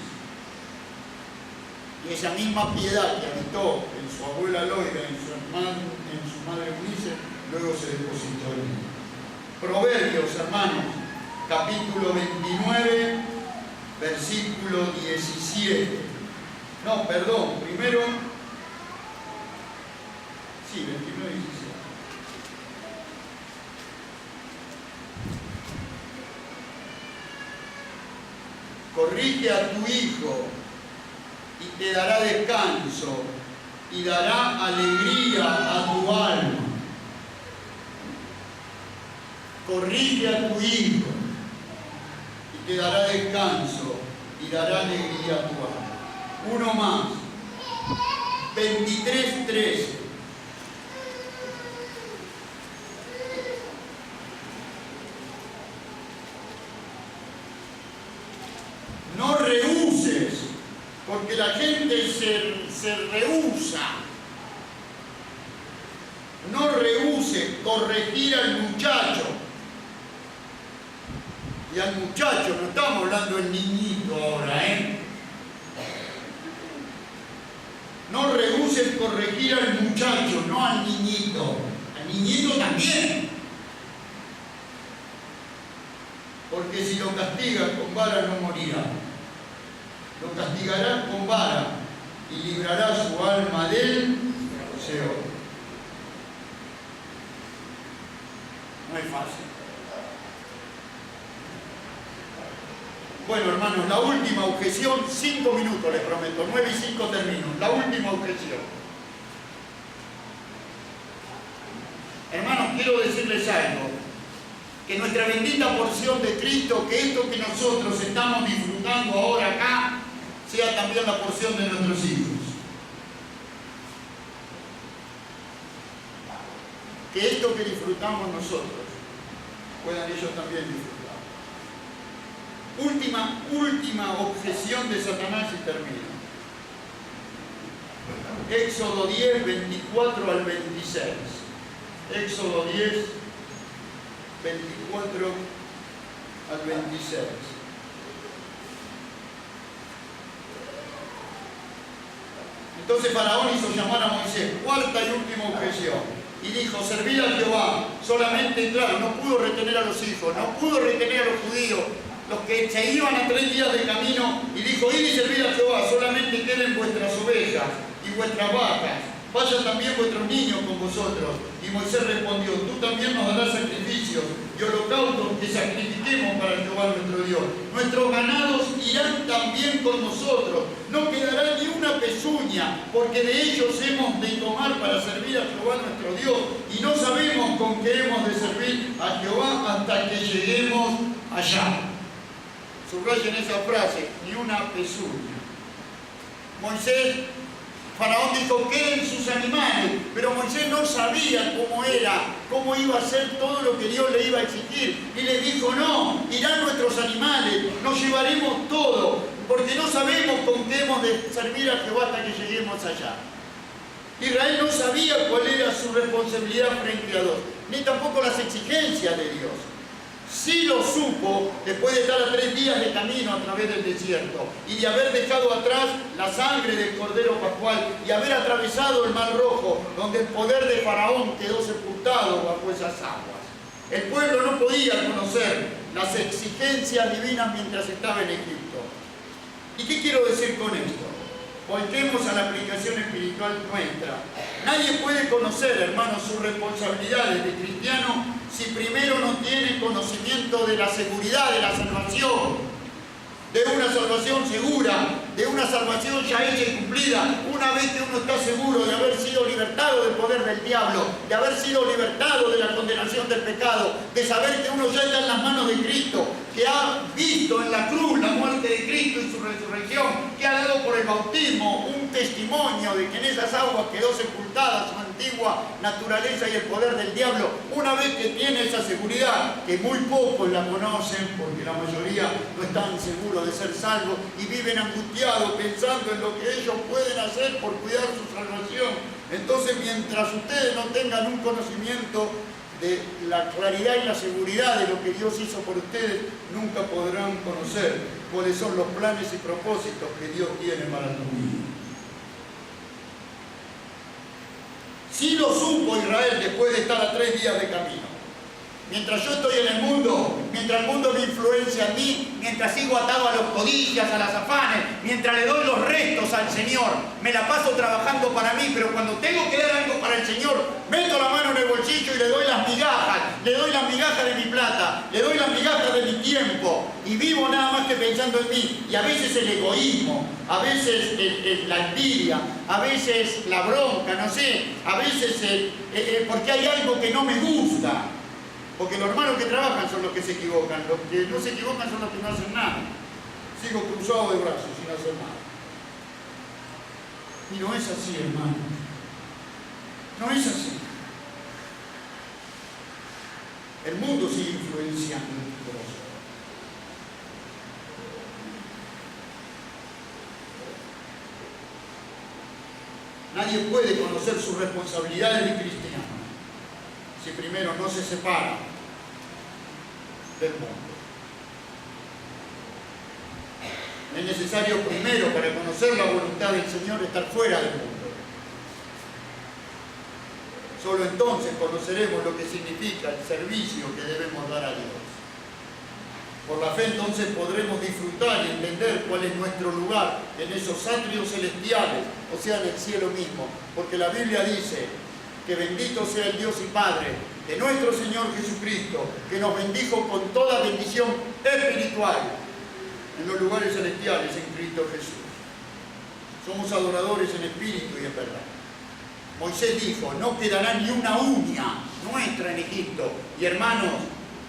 Y esa misma piedad que habitó en su abuela Loida, en su madre Eunice, luego se depositó en él. Proverbios, hermanos, capítulo 29, versículo 17. No, perdón, primero... Sí, 29, 17. Corrige a tu hijo y te dará descanso y dará alegría a tu alma. corrige a tu hijo y te dará descanso y dará alegría a tu alma. Uno más, 23:13. No rehuses, porque la gente se rehúsa. No rehuses corregir al muchacho. Y al muchacho, no estamos hablando del niñito ahora, No rehuses corregir al muchacho, no al niñito. Al niñito también. Porque si lo castigas con vara no morirá. Lo castigarás con vara y librará su alma del Seol. No es fácil. Bueno, hermanos, la última objeción, 5 minutos les prometo, 9:05 termino. La última objeción. Hermanos, quiero decirles algo. Que nuestra bendita porción de Cristo, que esto que nosotros estamos disfrutando ahora acá, sea también la porción de nuestros hijos. Que esto que disfrutamos nosotros, puedan ellos también disfrutar. Última objeción de Satanás y termino. Éxodo 10, 24 al 26. Éxodo 10, 24 al 26. Entonces Faraón hizo llamar a Moisés, cuarta y última objeción, y dijo, servid a Jehová, solamente, claro, no pudo retener a los hijos, no pudo retener a los judíos, los que se iban a 3 días de camino, y dijo, id y servid a Jehová, solamente queden vuestras ovejas y vuestras vacas, vayan también vuestros niños con vosotros. Y Moisés respondió, tú también nos darás sacrificios y holocaustos que sacrifiquemos para Jehová nuestro Dios. Nuestros ganados irán también con nosotros, no quedará ni una pezuña, porque de ellos hemos de tomar para servir a Jehová nuestro Dios, y no sabemos con qué hemos de servir a Jehová hasta que lleguemos allá. Subrayen esa frase, ni una pezuña. Faraón dijo, queden sus animales, pero Moisés no sabía cómo iba a ser todo lo que Dios le iba a exigir. Y le dijo, no, irán nuestros animales, nos llevaremos todo, porque no sabemos con qué hemos de servir a Jehová hasta que lleguemos allá. Israel no sabía cuál era su responsabilidad frente a Dios, ni tampoco las exigencias de Dios. Sí lo supo después de estar a 3 días de camino a través del desierto y de haber dejado atrás la sangre del Cordero Pascual y haber atravesado el Mar Rojo, donde el poder de Faraón quedó sepultado bajo esas aguas. El pueblo no podía conocer las exigencias divinas mientras estaba en Egipto. ¿Y qué quiero decir con esto? Volvemos a la aplicación espiritual nuestra. Nadie puede conocer, hermanos, sus responsabilidades de cristiano si primero no tiene conocimiento de la seguridad de la salvación, de una salvación segura, de una salvación ya hecha y cumplida, una vez que uno está seguro de haber sido libertado del poder del diablo, de haber sido libertado de la condenación del pecado, de saber que uno ya está en las manos de Cristo, que ha visto en la cruz la muerte de Cristo y su resurrección, que ha dado por el bautismo un testimonio de que en esas aguas quedó sepultada su antigua naturaleza y el poder del diablo. Una vez que tiene esa seguridad, que muy pocos la conocen, porque la mayoría no están seguros de ser salvos y viven angustiados pensando en lo que ellos pueden hacer por cuidar su salvación. Entonces, mientras ustedes no tengan un conocimiento de la claridad y la seguridad de lo que Dios hizo por ustedes, nunca podrán conocer cuáles son los planes y propósitos que Dios tiene para tu vida. Sí lo supo Israel después de estar a 3 días de camino. Mientras yo estoy en el mundo, mientras el mundo me influencia a mí, mientras sigo atado a los codicias, a las afanes, mientras le doy los restos al Señor, me la paso trabajando para mí, pero cuando tengo que dar algo para el Señor, meto la mano en el bolsillo y le doy las migajas de mi plata, le doy las migajas de mi tiempo, y vivo nada más que pensando en mí. Y a veces el egoísmo, a veces la envidia, a veces la bronca, no sé, a veces porque hay algo que no me gusta. Porque los hermanos que trabajan son los que se equivocan, los que no se equivocan son los que no hacen nada. Sigo cruzado de brazos sin hacer nada. Y no es así, hermano. No es así. El mundo sigue influenciando en tu corazón. Nadie puede conocer sus responsabilidades de cristiano si primero no se separa del mundo. Es necesario primero, para conocer la voluntad del Señor, estar fuera del mundo. Solo entonces conoceremos lo que significa el servicio que debemos dar a Dios. Por la fe entonces podremos disfrutar y entender cuál es nuestro lugar en esos atrios celestiales, o sea, en el cielo mismo. Porque la Biblia dice que bendito sea el Dios y Padre de nuestro Señor Jesucristo, que nos bendijo con toda bendición espiritual en los lugares celestiales en Cristo Jesús. Somos adoradores en espíritu y en verdad. Moisés dijo, no quedará ni una uña nuestra en Egipto. Y hermanos,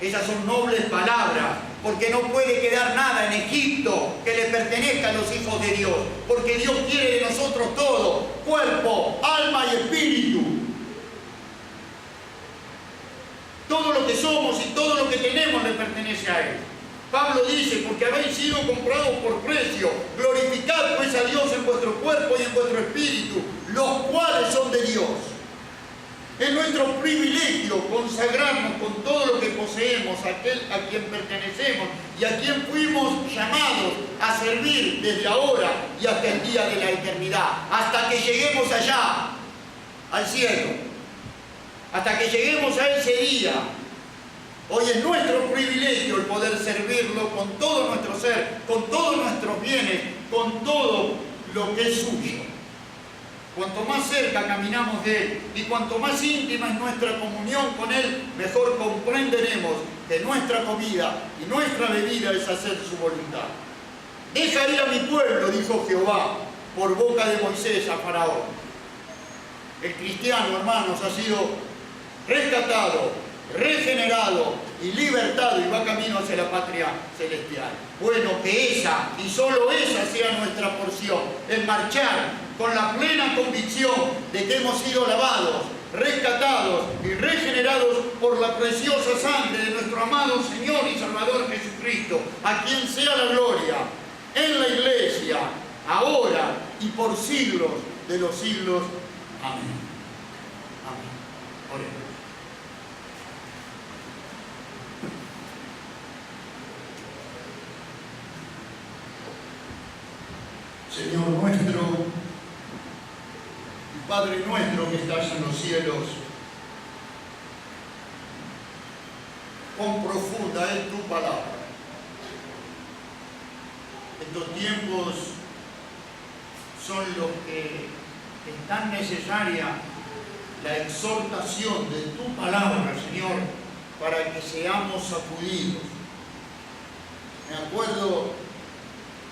esas son nobles palabras, porque no puede quedar nada en Egipto que le pertenezca a los hijos de Dios, porque Dios quiere de nosotros todo, cuerpo, alma y espíritu. Todo lo que somos y todo lo que tenemos le pertenece a Él. Pablo dice, porque habéis sido comprados por precio, glorificad pues a Dios en vuestro cuerpo y en vuestro espíritu, los cuales son de Dios. Es nuestro privilegio consagrarnos con todo lo que poseemos a aquel a quien pertenecemos y a quien fuimos llamados a servir desde ahora y hasta el día de la eternidad, hasta que lleguemos allá, al cielo, hasta que lleguemos a ese día. Hoy es nuestro privilegio el poder servirlo con todo nuestro ser, con todos nuestros bienes, con todo lo que es suyo. Cuanto más cerca caminamos de Él y cuanto más íntima es nuestra comunión con Él, mejor comprenderemos que nuestra comida y nuestra bebida es hacer su voluntad. Deja ir a mi pueblo, dijo Jehová, por boca de Moisés a Faraón. El cristiano, hermanos, ha sido rescatado, regenerado y libertado y va camino hacia la patria celestial. Bueno, que esa y solo esa sea nuestra porción, el marchar con la plena convicción de que hemos sido lavados, rescatados y regenerados por la preciosa sangre de nuestro amado Señor y Salvador Jesucristo, a quien sea la gloria en la iglesia, ahora y por siglos de los siglos. Amén. Amén. Oremos. Señor nuestro y Padre nuestro que estás en los cielos, cuán profunda es tu palabra. Estos tiempos son los que es tan necesaria la exhortación de tu palabra, Señor, para que seamos sacudidos. Me acuerdo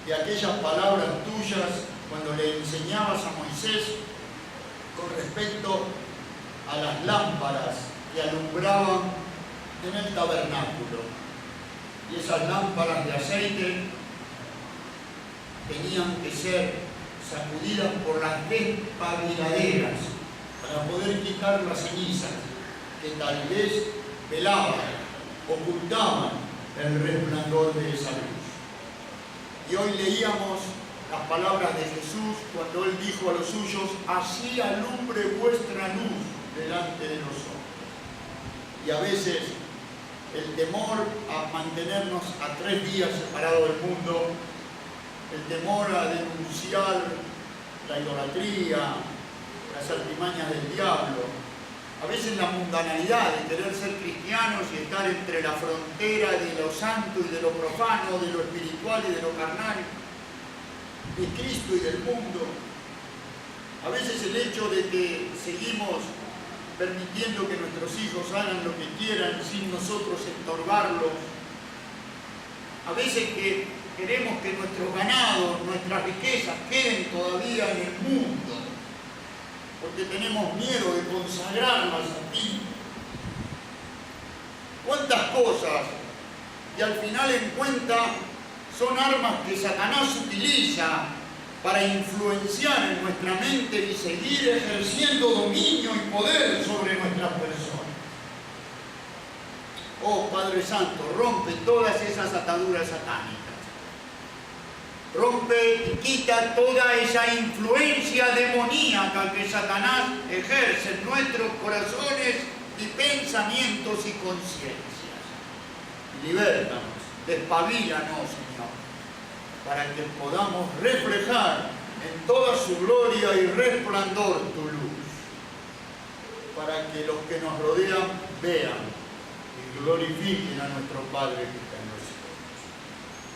de aquellas palabras tuyas cuando le enseñabas a Moisés con respecto a las lámparas que alumbraban en el tabernáculo. Y esas lámparas de aceite tenían que ser sacudidas por las despabiladeras para poder quitar las cenizas que tal vez velaban, ocultaban el resplandor de esa luz. Y hoy leíamos las palabras de Jesús cuando Él dijo a los suyos, así alumbre vuestra luz delante de nosotros. Y a veces el temor a mantenernos a 3 días separados del mundo, el temor a denunciar la idolatría, las artimañas del diablo, a veces la mundanalidad de querer ser cristianos y estar entre la frontera de lo santo y de lo profano, de lo espiritual y de lo carnal, de Cristo y del mundo. A veces el hecho de que seguimos permitiendo que nuestros hijos hagan lo que quieran sin nosotros estorbarlos. A veces que queremos que nuestros ganados, nuestras riquezas queden todavía en el mundo, porque tenemos miedo de consagrarlas a ti. tantas cosas y al final en cuenta son armas que Satanás utiliza para influenciar en nuestra mente y seguir ejerciendo dominio y poder sobre nuestras personas. Oh Padre Santo, rompe todas esas ataduras satánicas. Rompe y quita toda esa influencia demoníaca que Satanás ejerce en nuestros corazones y pensamientos y conciencias. Libértanos, despabilanos, Señor, para que podamos reflejar en toda su gloria y resplandor tu luz, para que los que nos rodean vean y glorifiquen a nuestro Padre que está en los cielos.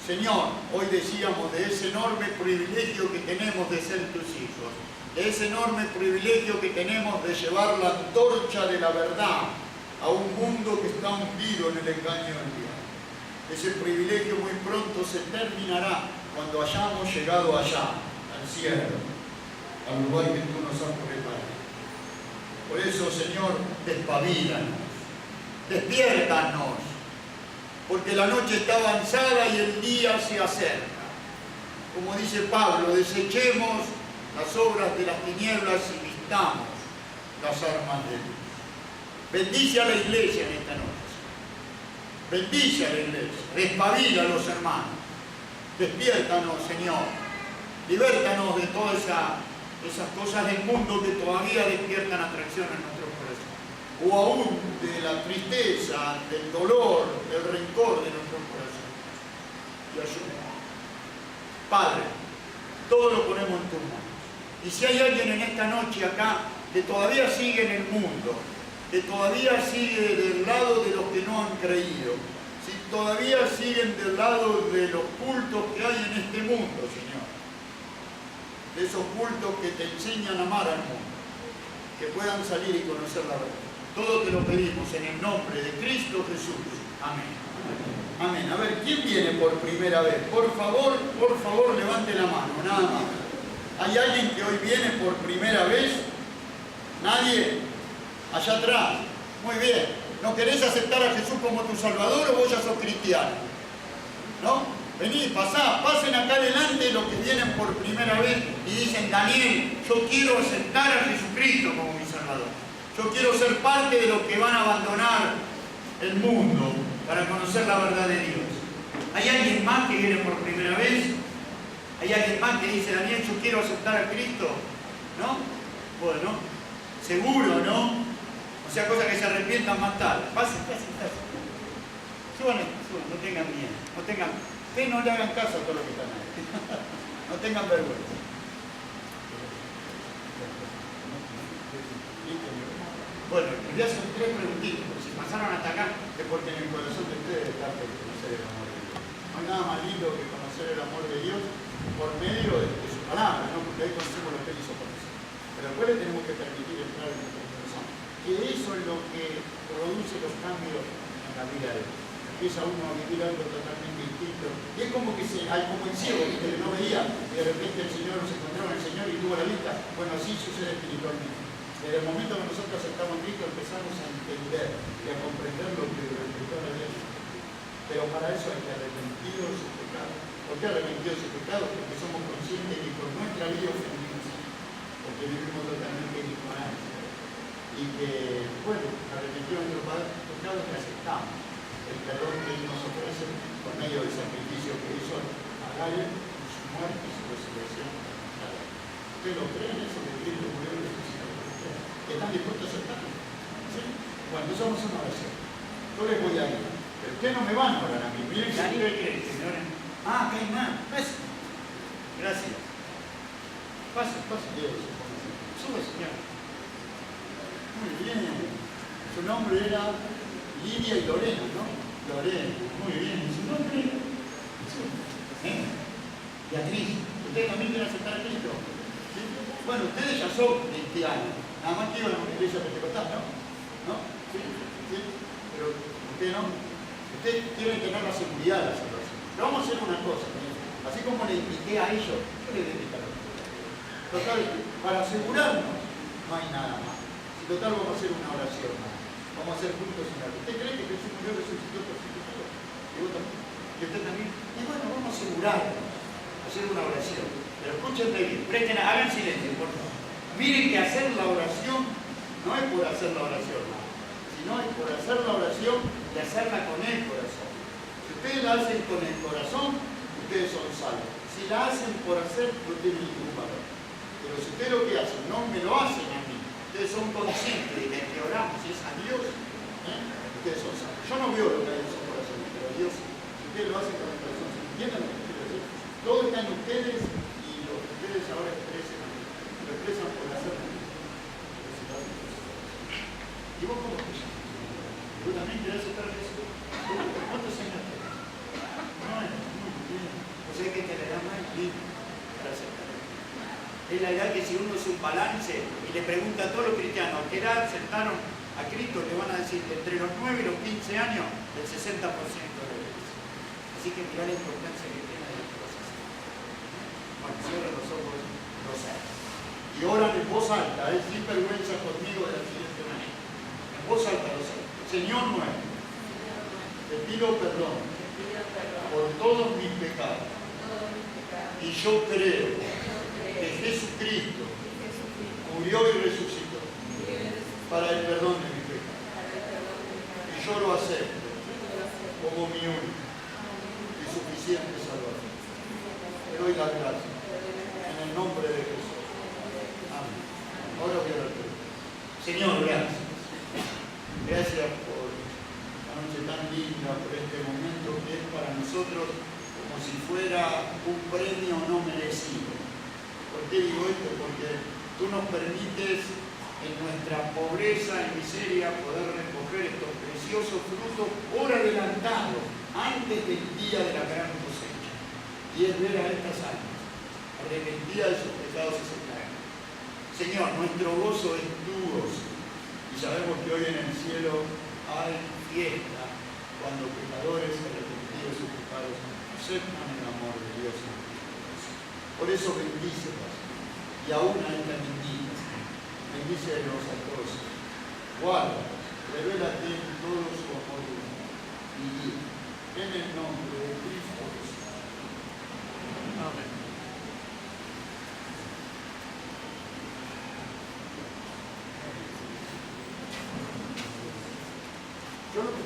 Señor, hoy decíamos de ese enorme privilegio que tenemos de ser tus hijos, de ese enorme privilegio que tenemos de llevar la antorcha de la verdad a un mundo que está hundido en el engaño del diablo. Ese privilegio muy pronto se terminará cuando hayamos llegado allá, al cielo, al lugar que tú nos has preparado. Por eso, Señor, despabilanos, despiértanos, porque la noche está avanzada y el día se acerca. Como dice Pablo, desechemos las obras de las tinieblas y vistamos las armas de luz. Bendice a la iglesia en esta noche. Bendice a la iglesia, despabila a los hermanos, despiértanos, Señor, libértanos de todas esas cosas del mundo que todavía despiertan atracción en nuestros corazones, o aún de la tristeza, del dolor, del rencor de nuestros corazones. Y ayúdanos. Padre, todo lo ponemos en tus manos. Y si hay alguien en esta noche acá que todavía sigue en el mundo, que todavía sigue del lado de los que no han creído, si todavía siguen del lado de los cultos que hay en este mundo, Señor, de esos cultos que te enseñan a amar al mundo, que puedan salir y conocer la verdad. Todo te lo pedimos en el nombre de Cristo Jesús. Amén. Amén. A ver, ¿quién viene por primera vez? Por favor, levante la mano, nada más. ¿Hay alguien que hoy viene por primera vez? ¿Nadie? Allá atrás. Muy bien. ¿No querés aceptar a Jesús como tu Salvador o vos ya sos cristiano? ¿No? Vení, pasen acá adelante los que vienen por primera vez y dicen: Daniel, yo quiero aceptar a Jesucristo como mi Salvador. Yo quiero ser parte de los que van a abandonar el mundo para conocer la verdad de Dios. ¿Hay alguien más que viene por primera vez? ¿Hay alguien más que dice: Daniel, yo quiero aceptar a Cristo? ¿No? Bueno, seguro, ¿no? O sea, cosas que se arrepientan más tarde. Pasen. Suban, no tengan miedo. Ustedes no le hagan caso a todo lo que están ahí. No tengan vergüenza. Bueno, les voy a hacer 3 preguntitas, porque si pasaron hasta acá es porque en el corazón de ustedes está por conocer el amor de Dios. No hay nada más lindo que conocer el amor de Dios por medio de su palabra, ¿no? Porque ahí conocemos lo que Él hizo por nosotros. Pero después le tenemos que permitir entrar en nuestro corazón. Que eso es lo que produce los cambios en la vida de Dios. Empieza uno a vivir algo totalmente distinto. Y es como que hay como el ciego, que no veía, y de repente el Señor nos encontró en el Señor y tuvo la vista. Bueno, así sucede espiritualmente. Desde el momento que nosotros aceptamos a Cristo empezamos a entender y a comprender lo que respecto a la vida. Pero para eso hay que arrepentir de sus pecados. ¿Por qué arrepentir de sus pecados? Porque somos conscientes que por nuestra vida ofendimos, porque vivimos totalmente en ignorancia. Y que, bueno, arrepentir de nuestros pecados que aceptamos el perdón que Él nos ofrece por medio del sacrificio que hizo a Galileo, su muerte y su resurrección. ¿Ustedes lo creen eso? Que Cristo murió y resucitó. ¿Están dispuestos a aceptarlo? ¿Sí? Bueno, entonces vamos a una oración. Yo les voy a ir. Pero ustedes no me van a orar a mí. Miren si ustedes creen, señores. Ah, que hay más. Gracias. Pase, Dios. Sube, señor. Muy bien. Su nombre era Lidia y Lorena, ¿no? Lorena. Muy bien. ¿Y su nombre? Beatriz. ¿Ustedes también quieren aceptar a Cristo? ¿Sí? Bueno, ustedes ya son cristianos. Nada más que iban a una iglesia pentecostal, ¿no? ¿No? ¿Sí? Pero ustedes no. Ustedes tienen que tener la seguridad de hacerlo así. Pero vamos a hacer una cosa. Así como le invité a ellos, yo les voy a invitar a ustedes. Total, para asegurarnos, no hay nada más. Y total, vamos a hacer una oración más. Vamos a hacer juntos una oración. ¿Usted cree que Jesús murió y resucitó? Y usted también, y bueno, vamos a asegurarnos, hacer una oración. Pero escúchenme bien, hagan silencio, por favor. Miren que hacer la oración no es por hacer la oración, sino es por hacer la oración y hacerla con el corazón. Si ustedes la hacen con el corazón, ustedes son salvos. Si la hacen por hacer, no tienen ningún valor. Pero si ustedes lo que hacen, no me lo hacen a mí, ustedes son conscientes de que el que oramos es a Dios, ustedes son salvos. Yo no veo lo que hay en su corazón, pero Dios, si ustedes lo hacen con el corazón, ¿se entienden lo que quiero decir? Todo está en ustedes y lo que ustedes ahora expresen, lo expresan por hacer. ¿Y vos cómo te llamas? ¿Tú también querés estar en eso? ¿Cuántos años tenés? No, muy bien. O sea que te la edad más linda para aceptar. Es la edad que si uno es un balance y le pregunta a todos los cristianos, ¿a qué edad aceptaron a Cristo? Le van a decir que entre los 9 y los 15 años, el 60% de la iglesia. Así que mirá la importancia que tiene las cosas. Bueno, cierren los ojos, lo saben. Y oran en voz alta, sin vergüenza conmigo de la siguiente manera. En voz alta lo saben. Señor nuestro, te pido perdón por todos mis pecados. Y yo creo que Jesucristo murió y resucitó para el perdón de mis pecados. Y yo lo acepto como mi único y suficiente Salvador. Te doy las gracias en el nombre de Jesús. Amén. Ahora voy a la pregunta. Señor, gracias. Gracias por la noche tan linda, por este momento que es para nosotros como si fuera un premio no merecido. ¿Por qué digo esto? Porque tú nos permites en nuestra pobreza y miseria poder recoger estos preciosos frutos por adelantado, antes del día de la gran cosecha. Y es ver a estas almas arrepentidas de sus pecados y sus lágrimas. Señor, nuestro gozo es tu gozo. Y sabemos que hoy en el cielo hay fiesta cuando pecadores arrepentidos de sus pecados aceptan el amor de Dios. Por eso bendícelas y aún a esta bendita. Bendícelos a todos. Guarda, revélate en todo su amor y guía. En el nombre de Cristo Jesús. Amén. Yo lo que